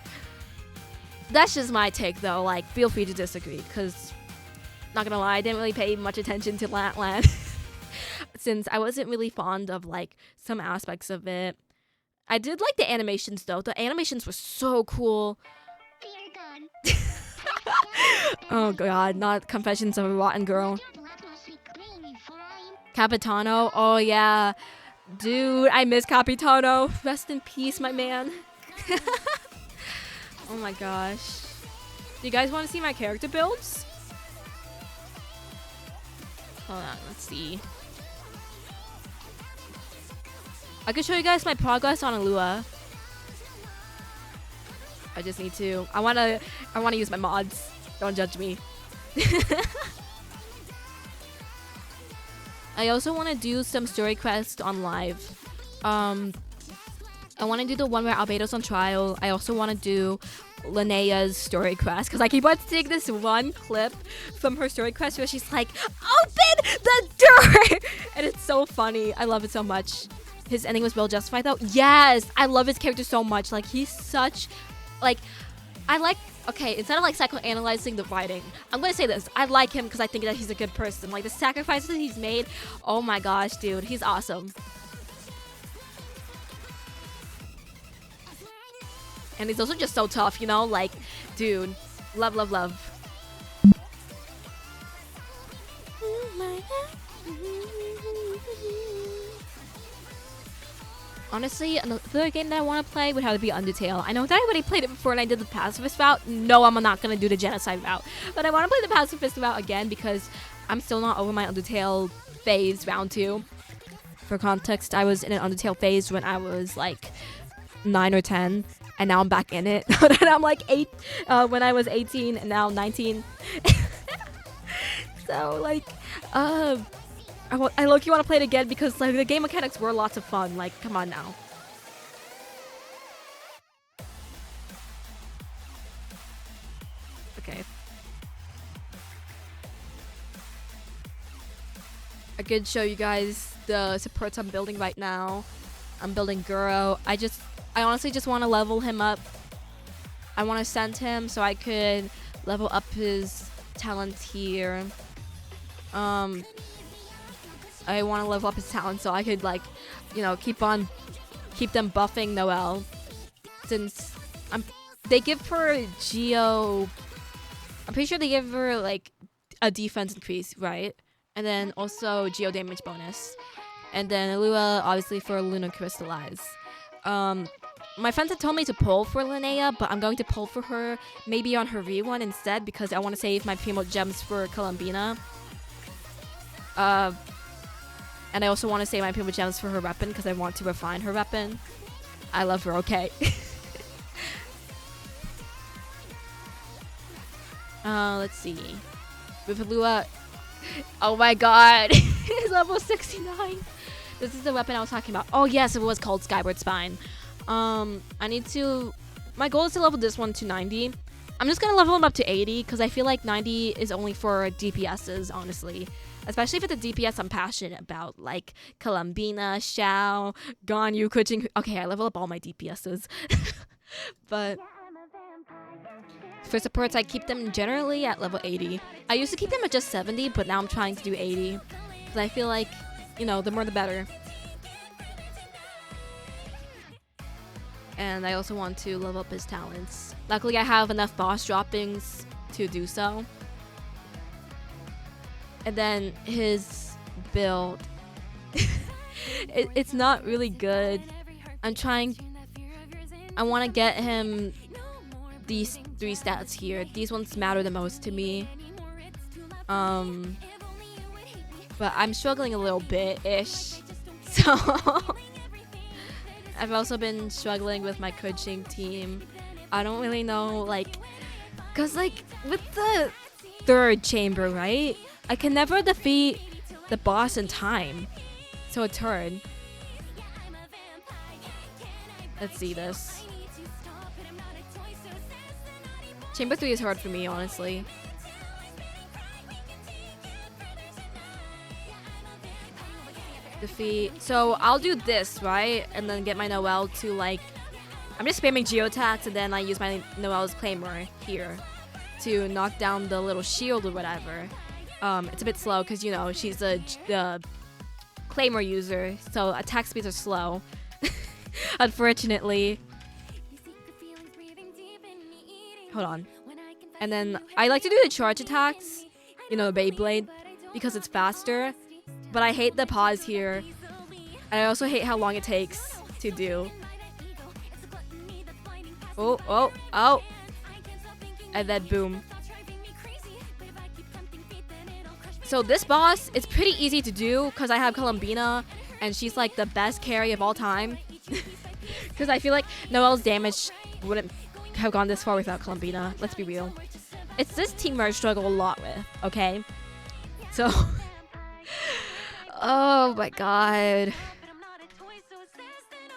That's just my take, though. Like, feel free to disagree. Because, not gonna lie, I didn't really pay much attention to Latland. Since I wasn't really fond of, like, some aspects of it. I did like the animations, though. The animations were so cool. Oh, God. Not Confessions of a Rotten Girl. Capitano. Oh, yeah. Dude, I miss Capitano. Rest in peace, my man. Oh my gosh. Do you guys want to see my character builds? Hold on, let's see. I can show you guys my progress on Alua. I just need to. I wanna use my mods. Don't judge me. I also want to do some story quests on live. I want to do the one where Albedo's on trial. I also want to do Linnea's story quest because I keep on seeing this one clip from her story quest where she's like, open the door! And it's so funny. I love it so much. His ending was well justified though. Yes! I love his character so much. Like, he's such... Like, I like, okay, instead of like psychoanalyzing the writing, I'm gonna say this. I like him because I think that he's a good person. Like the sacrifices he's made, oh my gosh, dude, he's awesome. And he's also just so tough, you know? Like, dude, love, love, love. Honestly, another game that I want to play would have to be Undertale. I know that I already played it before and I did the pacifist route. No, I'm not going to do the genocide route. But I want to play the pacifist route again because I'm still not over my Undertale phase, round 2. For context, I was in an Undertale phase when I was like 9 or 10. And now I'm back in it. And I'm like 8 when I was 18 and now 19. So like, I low-key want to play it again because like the game mechanics were lots of fun. Like, come on now. Okay. I could show you guys the supports I'm building right now. I'm building Guro. I honestly just want to level him up. I want to send him so I could level up his talent here. I want to level up his talent so I could like, you know, keep them buffing Noelle. Since they give her Geo. I'm pretty sure they give her like a defense increase, right? And then also Geo damage bonus. And then Lua obviously for Lunar Crystallize. My friends had told me to pull for Linnea, but I'm going to pull for her maybe on her V1 instead because I want to save my Primo gems for Columbina. And I also want to save my Primo gems for her weapon because I want to refine her weapon. I love her, okay. Let's see. With Lua, oh my god, it's level 69. This is the weapon I was talking about. Oh yes, it was called Skyward Spine. My goal is to level this one to 90. I'm just gonna level him up to 80 because I feel like 90 is only for DPSs, honestly. Especially if it's a DPS I'm passionate about, like Columbina, Xiao, Ganyu, Kuching. Okay, I level up all my DPSs. But for supports, I keep them generally at level 80. I used to keep them at just 70, but now I'm trying to do 80. Because I feel like, you know, the more the better. And I also want to level up his talents. Luckily, I have enough boss droppings to do so. And then his build. It's not really good. I want to get him these 3 stats here. These ones matter the most to me. But I'm struggling a little bit-ish. So I've also been struggling with my coaching team. I don't really know, like, cause like with the 3rd chamber, right? I can never defeat the boss in time. So a turn. Let's see this. Chamber 3 is hard for me, honestly. Defeat. So I'll do this, right? And then get my Noelle to like... I'm just spamming geotacks and then I use my Noelle's Claymore here to knock down the little shield or whatever. It's a bit slow because, you know, she's a Claymore user, so attack speeds are slow. Unfortunately. Hold on. And then I like to do the charge attacks, you know, the Beyblade, because it's faster. But I hate the pause here. And I also hate how long it takes to do. Oh, oh, oh. And then boom. So this boss is pretty easy to do because I have Columbina and she's like the best carry of all time. Because I feel like Noelle's damage wouldn't have gone this far without Columbina. Let's be real. It's this team where I struggle a lot with, okay? So... oh my god.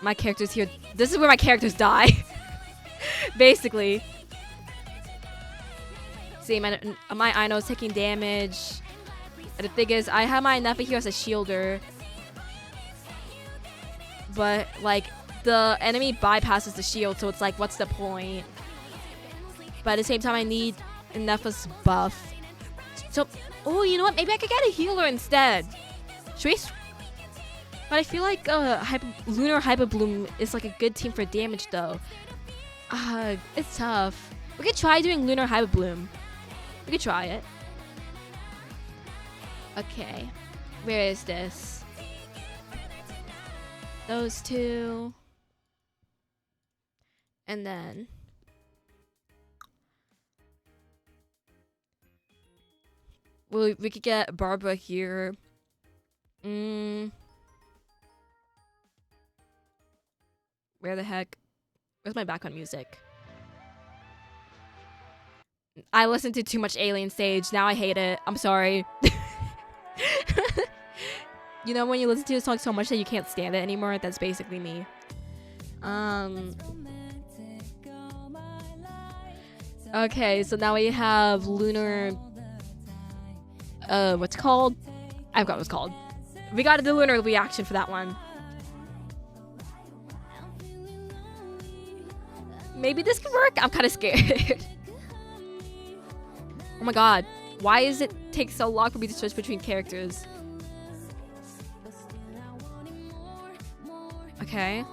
My characters here. This is where my characters die. Basically. See, my Aino is taking damage. And the thing is, I have my Nefa here as a shielder. But, like, the enemy bypasses the shield, so it's like, what's the point? but at the same time I need enough buff. So, oh, you know what? Maybe I could get a healer instead. Should we? But I feel like Lunar Hyper Bloom is like a good team for damage though. It's tough. We could try doing Lunar Hyper Bloom. We could try it. Okay. Where is this? Those two. And then we could get Barbara here. Where the heck? Where's my background music? I listened to too much Alien Stage. Now I hate it. I'm sorry. You know when you listen to a song so much that you can't stand it anymore? That's basically me. Okay, so now we have Lunar... what's it called? I forgot what it's called. We gotta do Lunar reaction for that one. Maybe this could work? I'm kind of scared. Oh my god. Why does it take so long for me to switch between characters? Okay.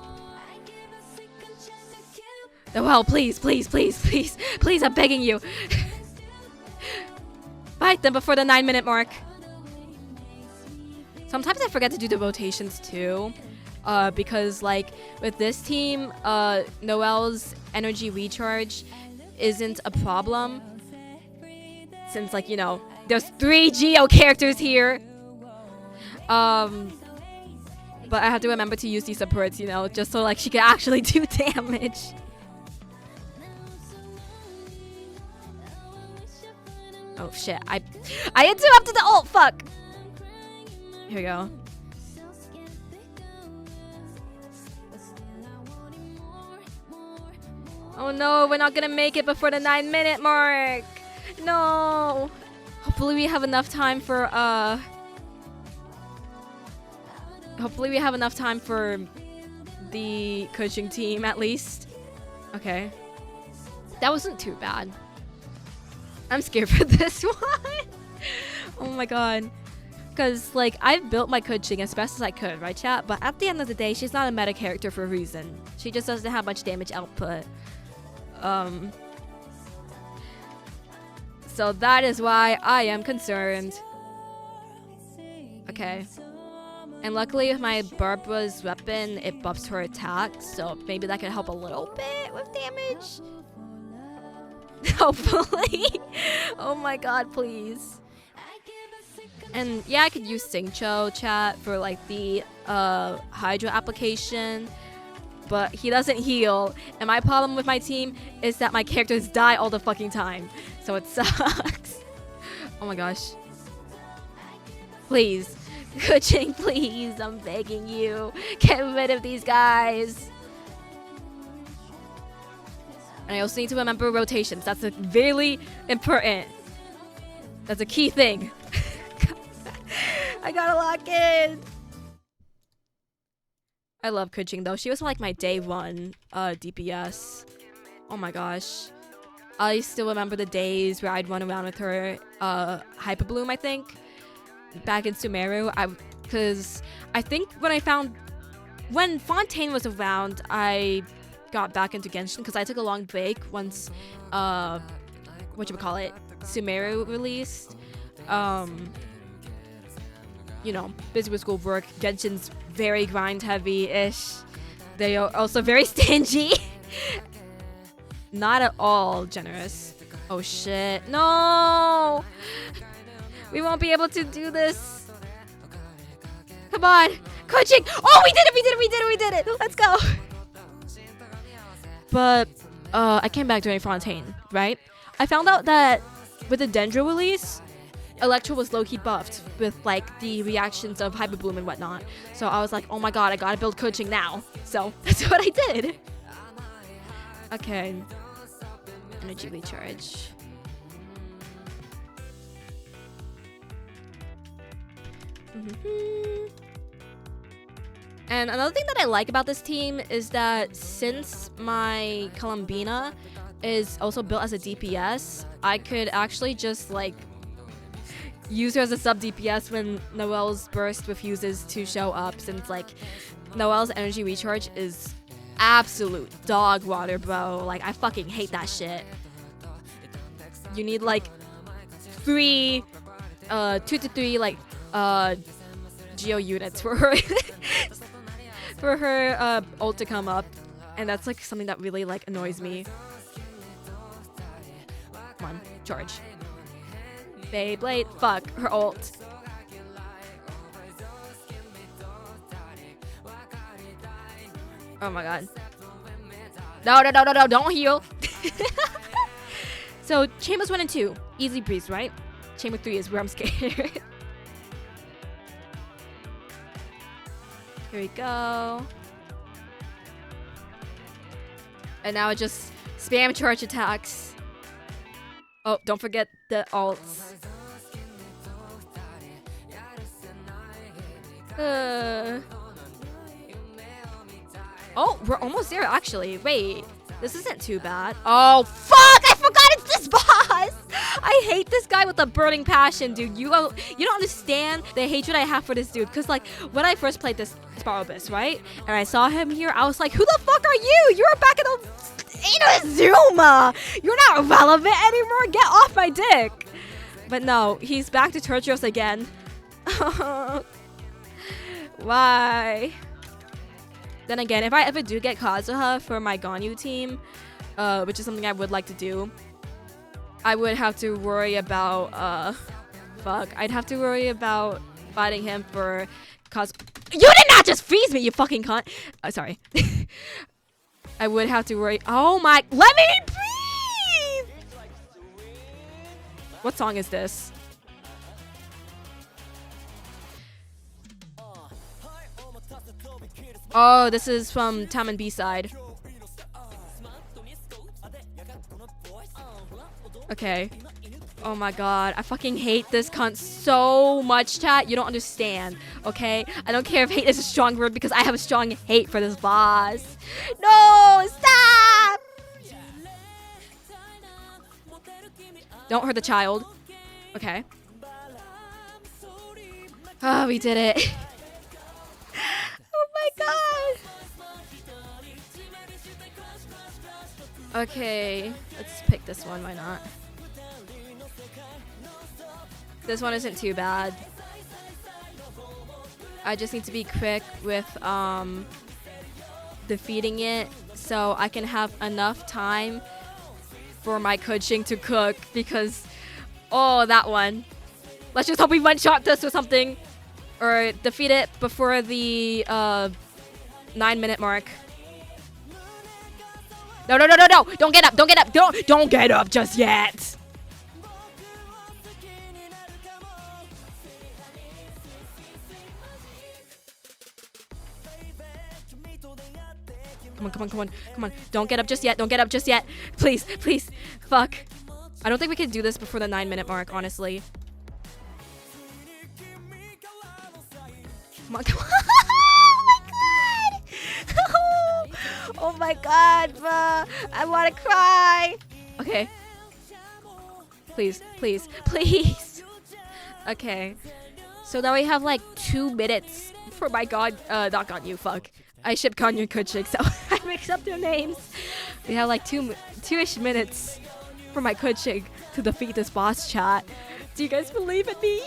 Oh, well, please, please, please, please, please, I'm begging you. Fight them before the 9-minute mark. Sometimes I forget to do the rotations too. Because like with this team, Noelle's energy recharge isn't a problem. Since like, you know, there's 3 Geo characters here. But I have to remember to use these supports, you know, just so like she can actually do damage. Oh shit, I interrupted the ult, fuck! Here we go. Oh no, we're not gonna make it before the 9-minute mark! No! Hopefully we have enough time for, hopefully we have enough time for the coaching team, at least. Okay. That wasn't too bad. I'm scared for this one. Oh my god. Because, like, I've built my coaching as best as I could, right, chat? But at the end of the day, she's not a meta character for a reason. She just doesn't have much damage output. So that is why I am concerned. Okay. And luckily with my Barbara's weapon, it buffs her attack. So maybe that could help a little bit with damage. Hopefully. Oh my god, please. And yeah, I could use Singcho chat for like the Hydra application. But he doesn't heal. And my problem with my team is that my characters die all the fucking time. So it sucks. Oh my gosh. Please. Coaching, please. I'm begging you. Get rid of these guys. And I also need to remember rotations. That's really important. That's a key thing. I gotta lock in. I love coaching though. She was like my day 1 DPS. Oh my gosh. I still remember the days where I'd run around with her. Hyper Bloom, I think. Back in Sumeru. Because I think when Fontaine was around, I got back into Genshin because I took a long break once Sumeru released. You know, busy with schoolwork. Genshin's very grind heavy-ish. They are also very stingy. Not at all generous. Oh shit. No! We won't be able to do this. Come on. Coaching! Oh, we did it! Let's go! But, I came back during Fontaine, right? I found out that with the Dendro release, Electro was low-key buffed with, like, the reactions of Hyper Bloom and whatnot. So I was like, oh my god, I gotta build coaching now. So, that's what I did. Okay. Energy recharge. And another thing that I like about this team is that since my Columbina is also built as a DPS, I could actually just like use her as a sub DPS when Noelle's burst refuses to show up, since like Noelle's energy recharge is absolute dog water, bro. Like, I fucking hate that shit. You need like 2 to 3 like geo units for her for her ult to come up, and that's like something that really like annoys me. Come on, charge. Beyblade, fuck, her ult. Oh my god. No, don't heal. So, Chambers 1 and 2, easy breeze, right? Chamber 3 is where I'm scared. Here we go. And now I just spam charge attacks. Oh, don't forget the ults. Oh, we're almost there, actually. Wait, this isn't too bad. Oh, fuck! I forgot it's this boss! I hate this guy with a burning passion, dude. You don't understand the hatred I have for this dude. Because, like, when I first played this Sparrowbus, right? And I saw him here, I was like, who the fuck are you? You're back in the Inazuma! You're not relevant anymore. Get off my dick! But no, he's back to torture us again. Why? Then again, if I ever do get Kazuha for my Ganyu team, which is something I would like to do, I would have to worry about, I'd have to worry about fighting him for You did not just freeze me, you fucking cunt! Sorry. I would have to worry. Oh my. Let me breathe! What song is this? Oh, this is from Taman B-side. Okay. Oh my god. I fucking hate this cunt so much, chat. You don't understand, okay? I don't care if hate is a strong word because I have a strong hate for this boss. No! Stop! Don't hurt the child. Okay. Oh, we did it. Oh my god. Okay. Let's pick this one. Why not? This one isn't too bad. I just need to be quick with defeating it so I can have enough time for my coaching to cook, because that one. Let's just hope we one-shot this or something, or defeat it before the 9-minute mark. No! Don't get up! Don't get up! Don't get up just yet! Come on. Don't get up just yet. Don't get up just yet. Please. Fuck. I don't think we can do this before the 9-minute mark, honestly. Come on. Oh my god, bruh. I want to cry. Okay. Please. Okay. So now we have like 2 minutes for my god. Not Ganyu, fuck. I ship Ganyu Kuchik, so I mix up their names. We have like 2-ish minutes for my Kuchik to defeat this boss, chat. Do you guys believe in me?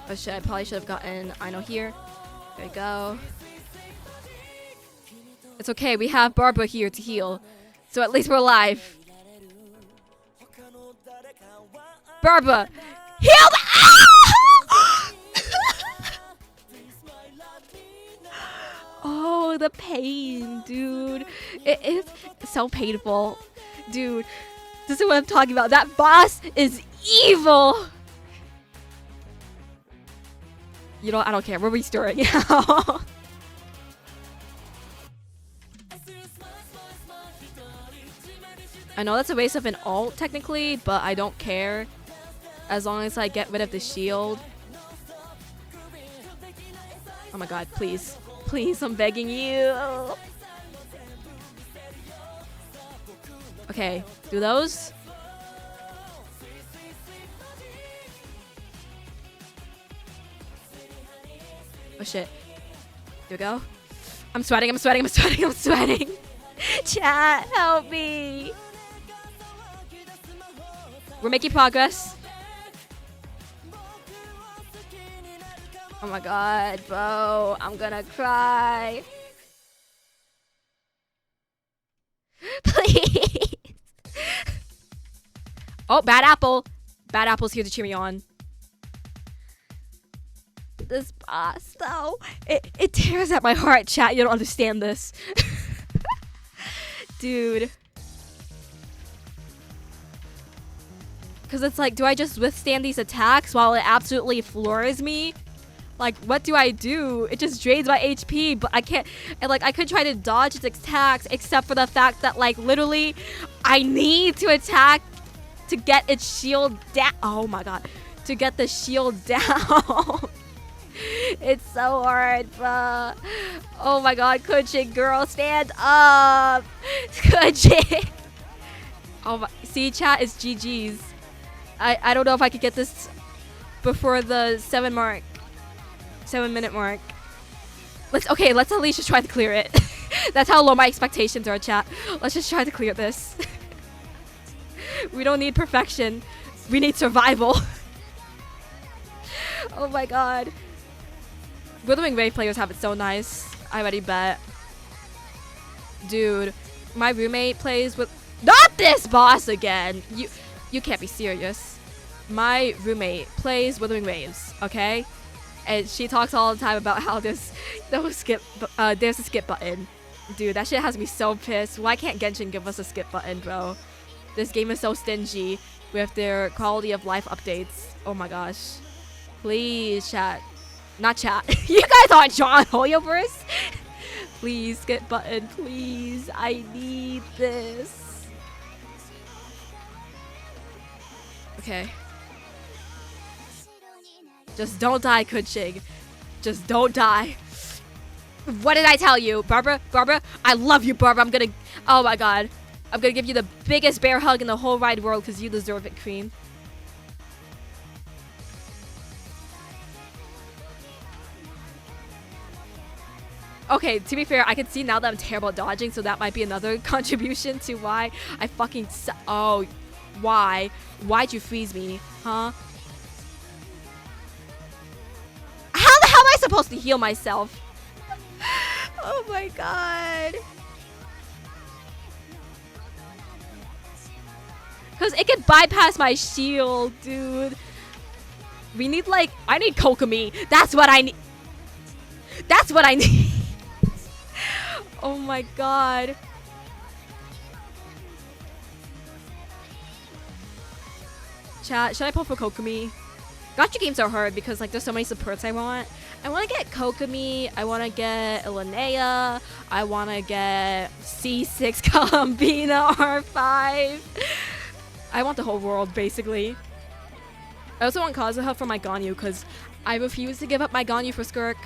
Oh shit, I probably should have gotten Aino here. There we go. It's okay, we have Barbara here to heal. So at least we're alive. Barbara, heal the— Oh, the pain, dude. It is so painful. Dude, this is what I'm talking about. That boss is evil. You know, I don't care. We're restoring now. I know that's a waste of an ult, technically, but I don't care. As long as I get rid of the shield. Oh my god, please. Please, I'm begging you. Okay, do those. Oh shit. Here we go. I'm sweating, I'm sweating, I'm sweating, I'm sweating. Chat, help me. We're making progress. Oh my god, bro. I'm gonna cry. Please. Oh, bad apple. Bad apple's here to cheer me on. This boss, though. It tears at my heart, chat. You don't understand this. Dude. Because it's like, do I just withstand these attacks while it absolutely floors me? Like, what do I do? It just drains my HP, but I can't. And like, I could try to dodge its attacks, except for the fact that, like, literally, I need to attack to get its shield down. Oh my god. To get the shield down. It's so hard, bro. Oh my god, Kuching girl, stand up. Kuching. Oh my. See, chat is GG's. I don't know if I could get this before the 7-minute mark. Let's at least just try to clear it. That's how low my expectations are, chat. Let's just try to clear this. We don't need perfection. We need survival. Oh my god. Withering Wave players have it so nice. I already bet. Dude, my roommate plays with... Not this boss again! You can't be serious. My roommate plays Withering Waves, okay? And she talks all the time about how there's a skip button. Dude, that shit has me so pissed. Why can't Genshin give us a skip button, bro? This game is so stingy with their quality of life updates. Oh my gosh. Please, chat. Not chat. You guys aren't John Hoyoverse. Please, skip button, please. I need this. Okay. Just don't die, Kuching. Just don't die. What did I tell you? Barbara, I love you, Barbara. Oh my god. I'm gonna give you the biggest bear hug in the whole wide world because you deserve it, Queen. Okay, to be fair, I can see now that I'm terrible at dodging, so that might be another contribution to why I fucking oh, why? Why'd you freeze me? Huh? How the hell am I supposed to heal myself? Oh my god. Because it could bypass my shield, dude. We need, like... I need Kokomi. That's what I need. That's what I need. Oh my god. Chat, should I pull for Kokomi? Gacha games are hard because, like, there's so many supports I want. I want to get Kokomi. I want to get Linnea. I want to get C6 Columbina R5. I want the whole world, basically. I also want Kazuha for my Ganyu because I refuse to give up my Ganyu for Skirk.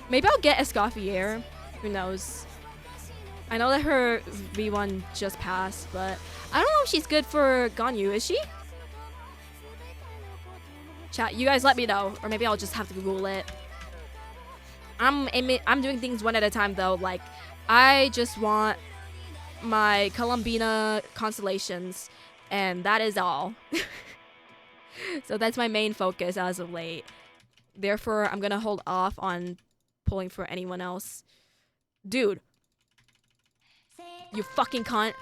Maybe I'll get Escoffier. Who knows? I know that her V1 just passed, but I don't know if she's good for Ganyu. Is she? Chat, you guys let me know. Or maybe I'll just have to Google it. I'm doing things one at a time, though. Like, I just want my Columbina constellations. And that is all. So that's my main focus as of late. Therefore, I'm gonna hold off on pulling for anyone else. Dude. You fucking cunt.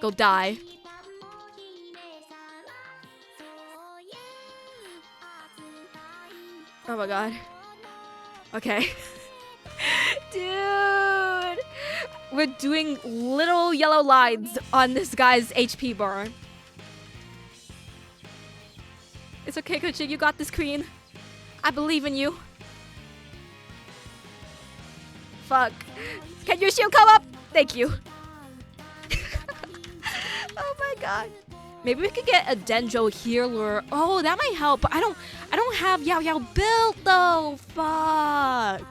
Go die. Oh my god. Okay. Dude. We're doing little yellow lines on this guy's HP bar. It's okay, Kuching. You got this, Queen. I believe in you. Fuck. Can your shield come up? Thank you. Oh my god. Maybe we could get a Dendro healer. Oh, that might help. But I don't have Yao Yao built though. Fuck.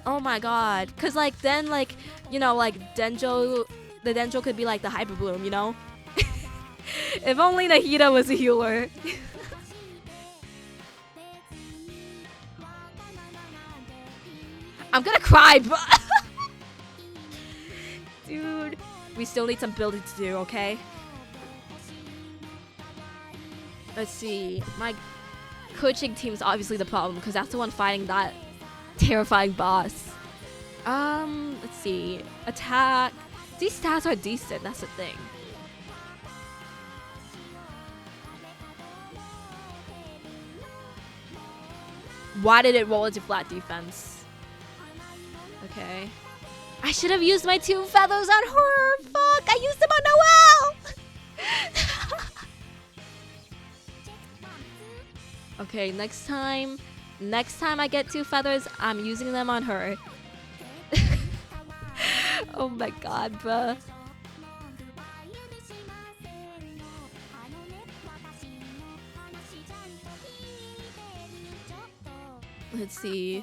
Oh my god. Cause like then like you know like Dendro, the Dendro could be like the Hyper Bloom. You know. If only Nahida was a healer. I'm gonna cry, bro. Dude, we still need some building to do, okay? Let's see. My coaching team is obviously the problem because that's the one fighting that terrifying boss. Let's see. Attack. These stats are decent, that's the thing. Why did it roll into flat defense? Okay. I should have used my 2 feathers on her. Fuck, I used them on Noelle. Okay, next time I get 2 feathers, I'm using them on her. Oh my god, bruh. Let's see.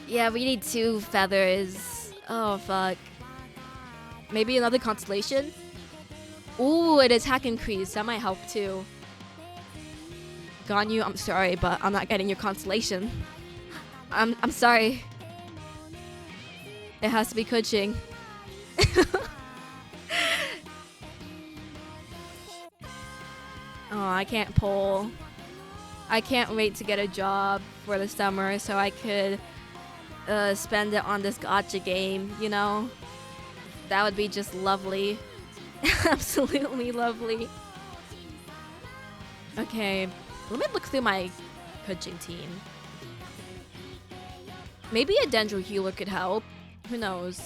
Yeah, we need 2 feathers. Oh, fuck. Maybe another constellation? Ooh, an attack increase. That might help too. Ganyu, I'm sorry, but I'm not getting your constellation. I'm sorry. It has to be Kuching. Oh, I can't pull. I can't wait to get a job for the summer so I could spend it on this gacha game, you know? That would be just lovely. Absolutely lovely. Okay, let me look through my coaching team. Maybe a Dendro healer could help. Who knows?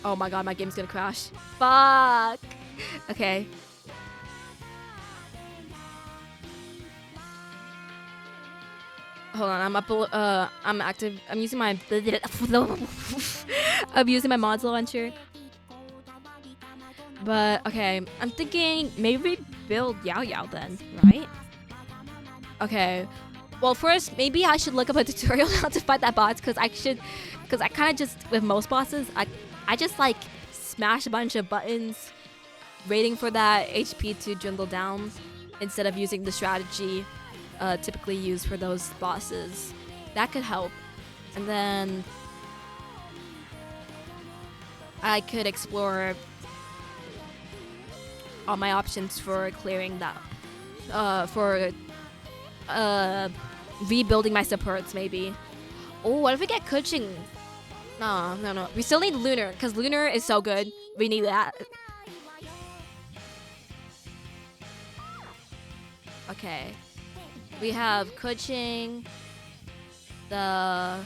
Oh my god, my game's gonna crash. Fuck! Okay. Hold on, I'm active. I'm using my I'm using my mods launcher. But okay, I'm thinking maybe build Yao Yao then, right? Okay. Well, first maybe I should look up a tutorial how to fight that boss because I kind of just with most bosses I just like smash a bunch of buttons, waiting for that HP to dwindle down instead of using the strategy typically used for those bosses. That could help. And then I could explore all my options for clearing that. For rebuilding my supports maybe. Oh, what if we get Kuching? No. We still need Lunar because Lunar is so good. We need that. Okay. We have Kuching, the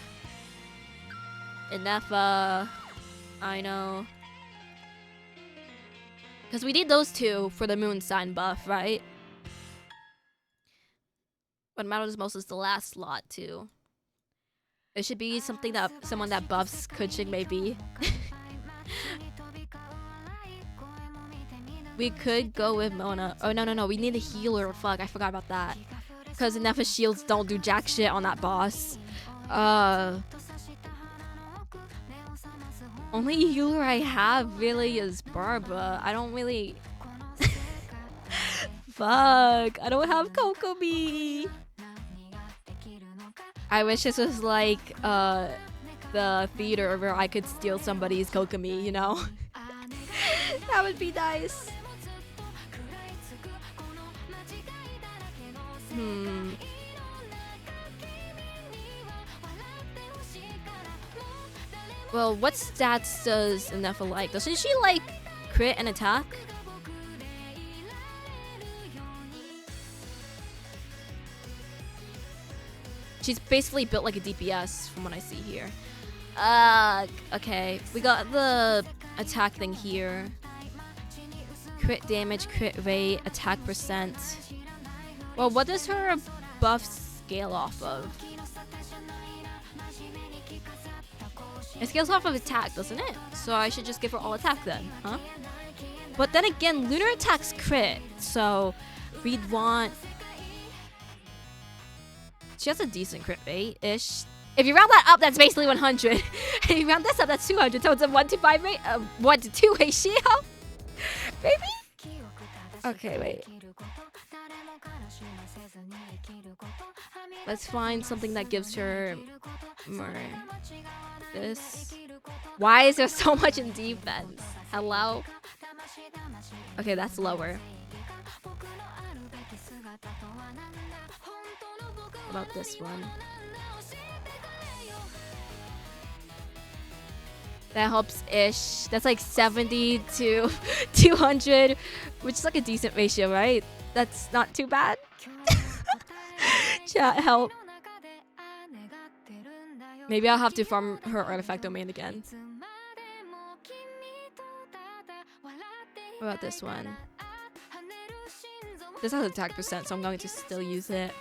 Inefa, I know. Because we need those 2 for the moon sign buff, right? What matters most is the last slot too. It should be something that someone that buffs Kuching maybe. We could go with Mona. Oh no, we need a healer. Fuck, I forgot about that. Because Inefa shields don't do jack shit on that boss. Only healer I have really is Barba. I don't really... Fuck, I don't have Kokomi. I wish this was like the theater where I could steal somebody's Kokomi, you know? That would be nice. Well, what stats does Inefa like? Doesn't she like crit and attack? She's basically built like a DPS from what I see here. Okay. We got the attack thing here. Crit damage, crit rate, attack percent. Well, what does her buff scale off of? It scales off of attack, doesn't it? So I should just give her all attack then, huh? But then again, lunar attacks crit, so we'd want... She has a decent crit rate-ish. If you round that up, that's basically 100. If you round this up, that's 200. So it's a 1 to 5 rate, 1 to 2 ratio. Baby. Okay, wait. Let's find something that gives her more. This. Why is there so much in defense? Hello? Okay, that's lower. What about this one? That helps-ish. That's like 70 to 200, which is like a decent ratio, right? That's not too bad. Chat, help. Maybe I'll have to farm her artifact domain again. What about this one? This has attack percent, so I'm going to still use it.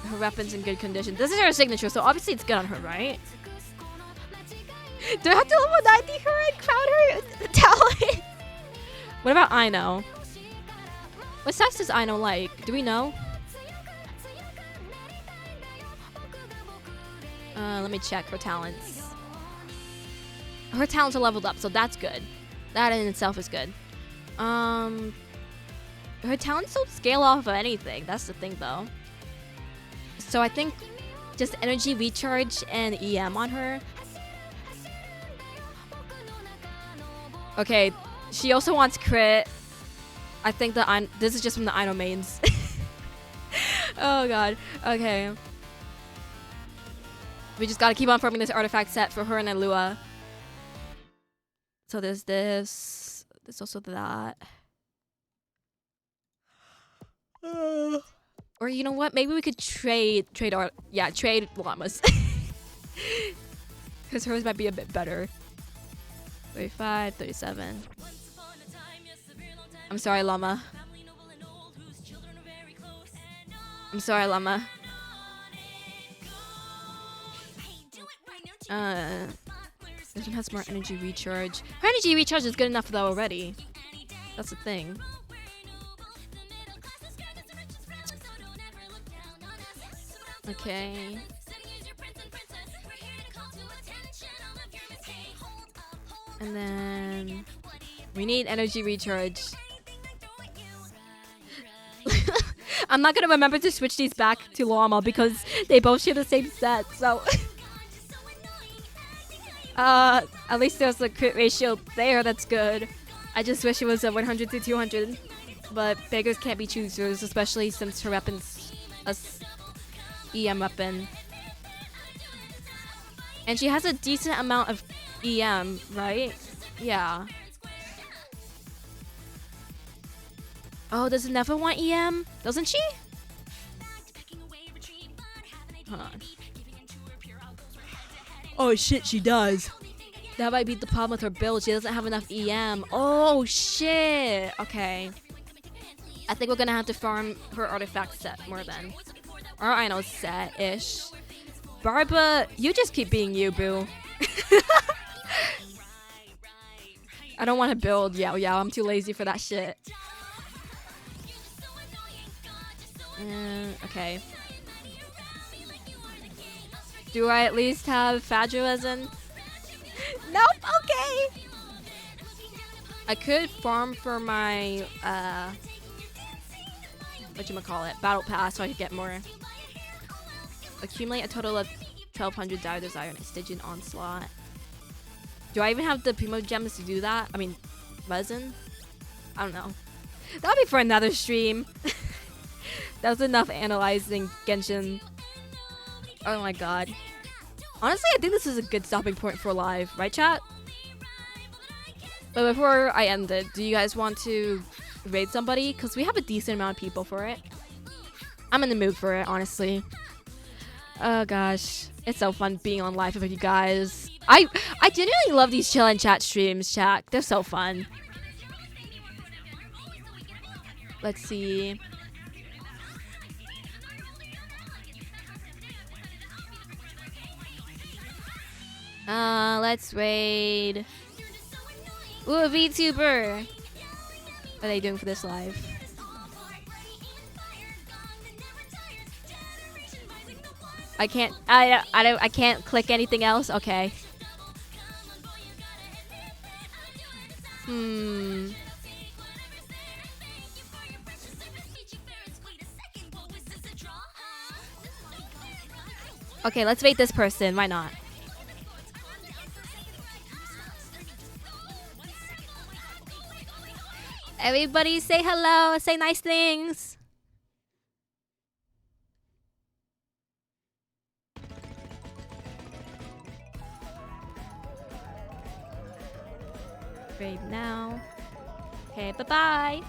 Her weapon's in good condition. This is her signature, so obviously it's good on her, right? Do I have to level 90 her and crown her talent? What about Aino? What stats does Aino like? Do we know? Let me check her talents. Her talents are leveled up, so that's good. That in itself is good. Her talents don't scale off of anything. That's the thing, though. So I think just energy recharge and EM on her. Okay, she also wants crit. I think that this is just from the Aino mains. Oh god. Okay. We just gotta keep on farming this artifact set for her and Alua. So there's this. There's also that. Or you know what? Maybe we could trade llamas. Because hers might be a bit better. 35, 37. I'm sorry, llama. I'm sorry, llama. This one has more energy recharge. Her energy recharge is good enough though already. That's the thing. Okay. And then we need energy recharge. I'm not gonna remember to switch these back to llama because they both share the same set, so at least there's a crit ratio there that's good. I just wish it was a 100 to 200, but beggars can't be choosers, especially since her weapon's a EM weapon. And she has a decent amount of EM, right? Yeah. Oh, does it never want EM? Doesn't she? Huh. Oh shit, she does. That might be the problem with her build. She doesn't have enough EM. Oh shit. Okay. I think we're gonna have to farm her artifact set more then. Or I know set-ish. Barba, you just keep being you, boo. I don't want to build Yao Yao. I'm too lazy for that shit. Okay. Do I at least have Fadruazen? Nope, okay. I could farm for my, whatchamacallit, battle pass so I could get more. Accumulate a total of 1200 Dire Desire and Stygian Onslaught. Do I even have the Primo Gems to do that? I mean, resin? I don't know. That'll be for another stream. That was enough analyzing Genshin. Oh my god. Honestly, I think this is a good stopping point for live, right chat? But before I end it, do you guys want to raid somebody? Because we have a decent amount of people for it. I'm in the mood for it, honestly. Oh gosh. It's so fun being on live with you guys. I genuinely love these chill and chat streams, chat. They're so fun. Let's see. Let's raid. Ooh, a VTuber. What are they doing for this live? I can't. I can't click anything else. Okay. Okay, let's bait this person. Why not? Everybody say hello. Say nice things. Right now. Okay, bye-bye.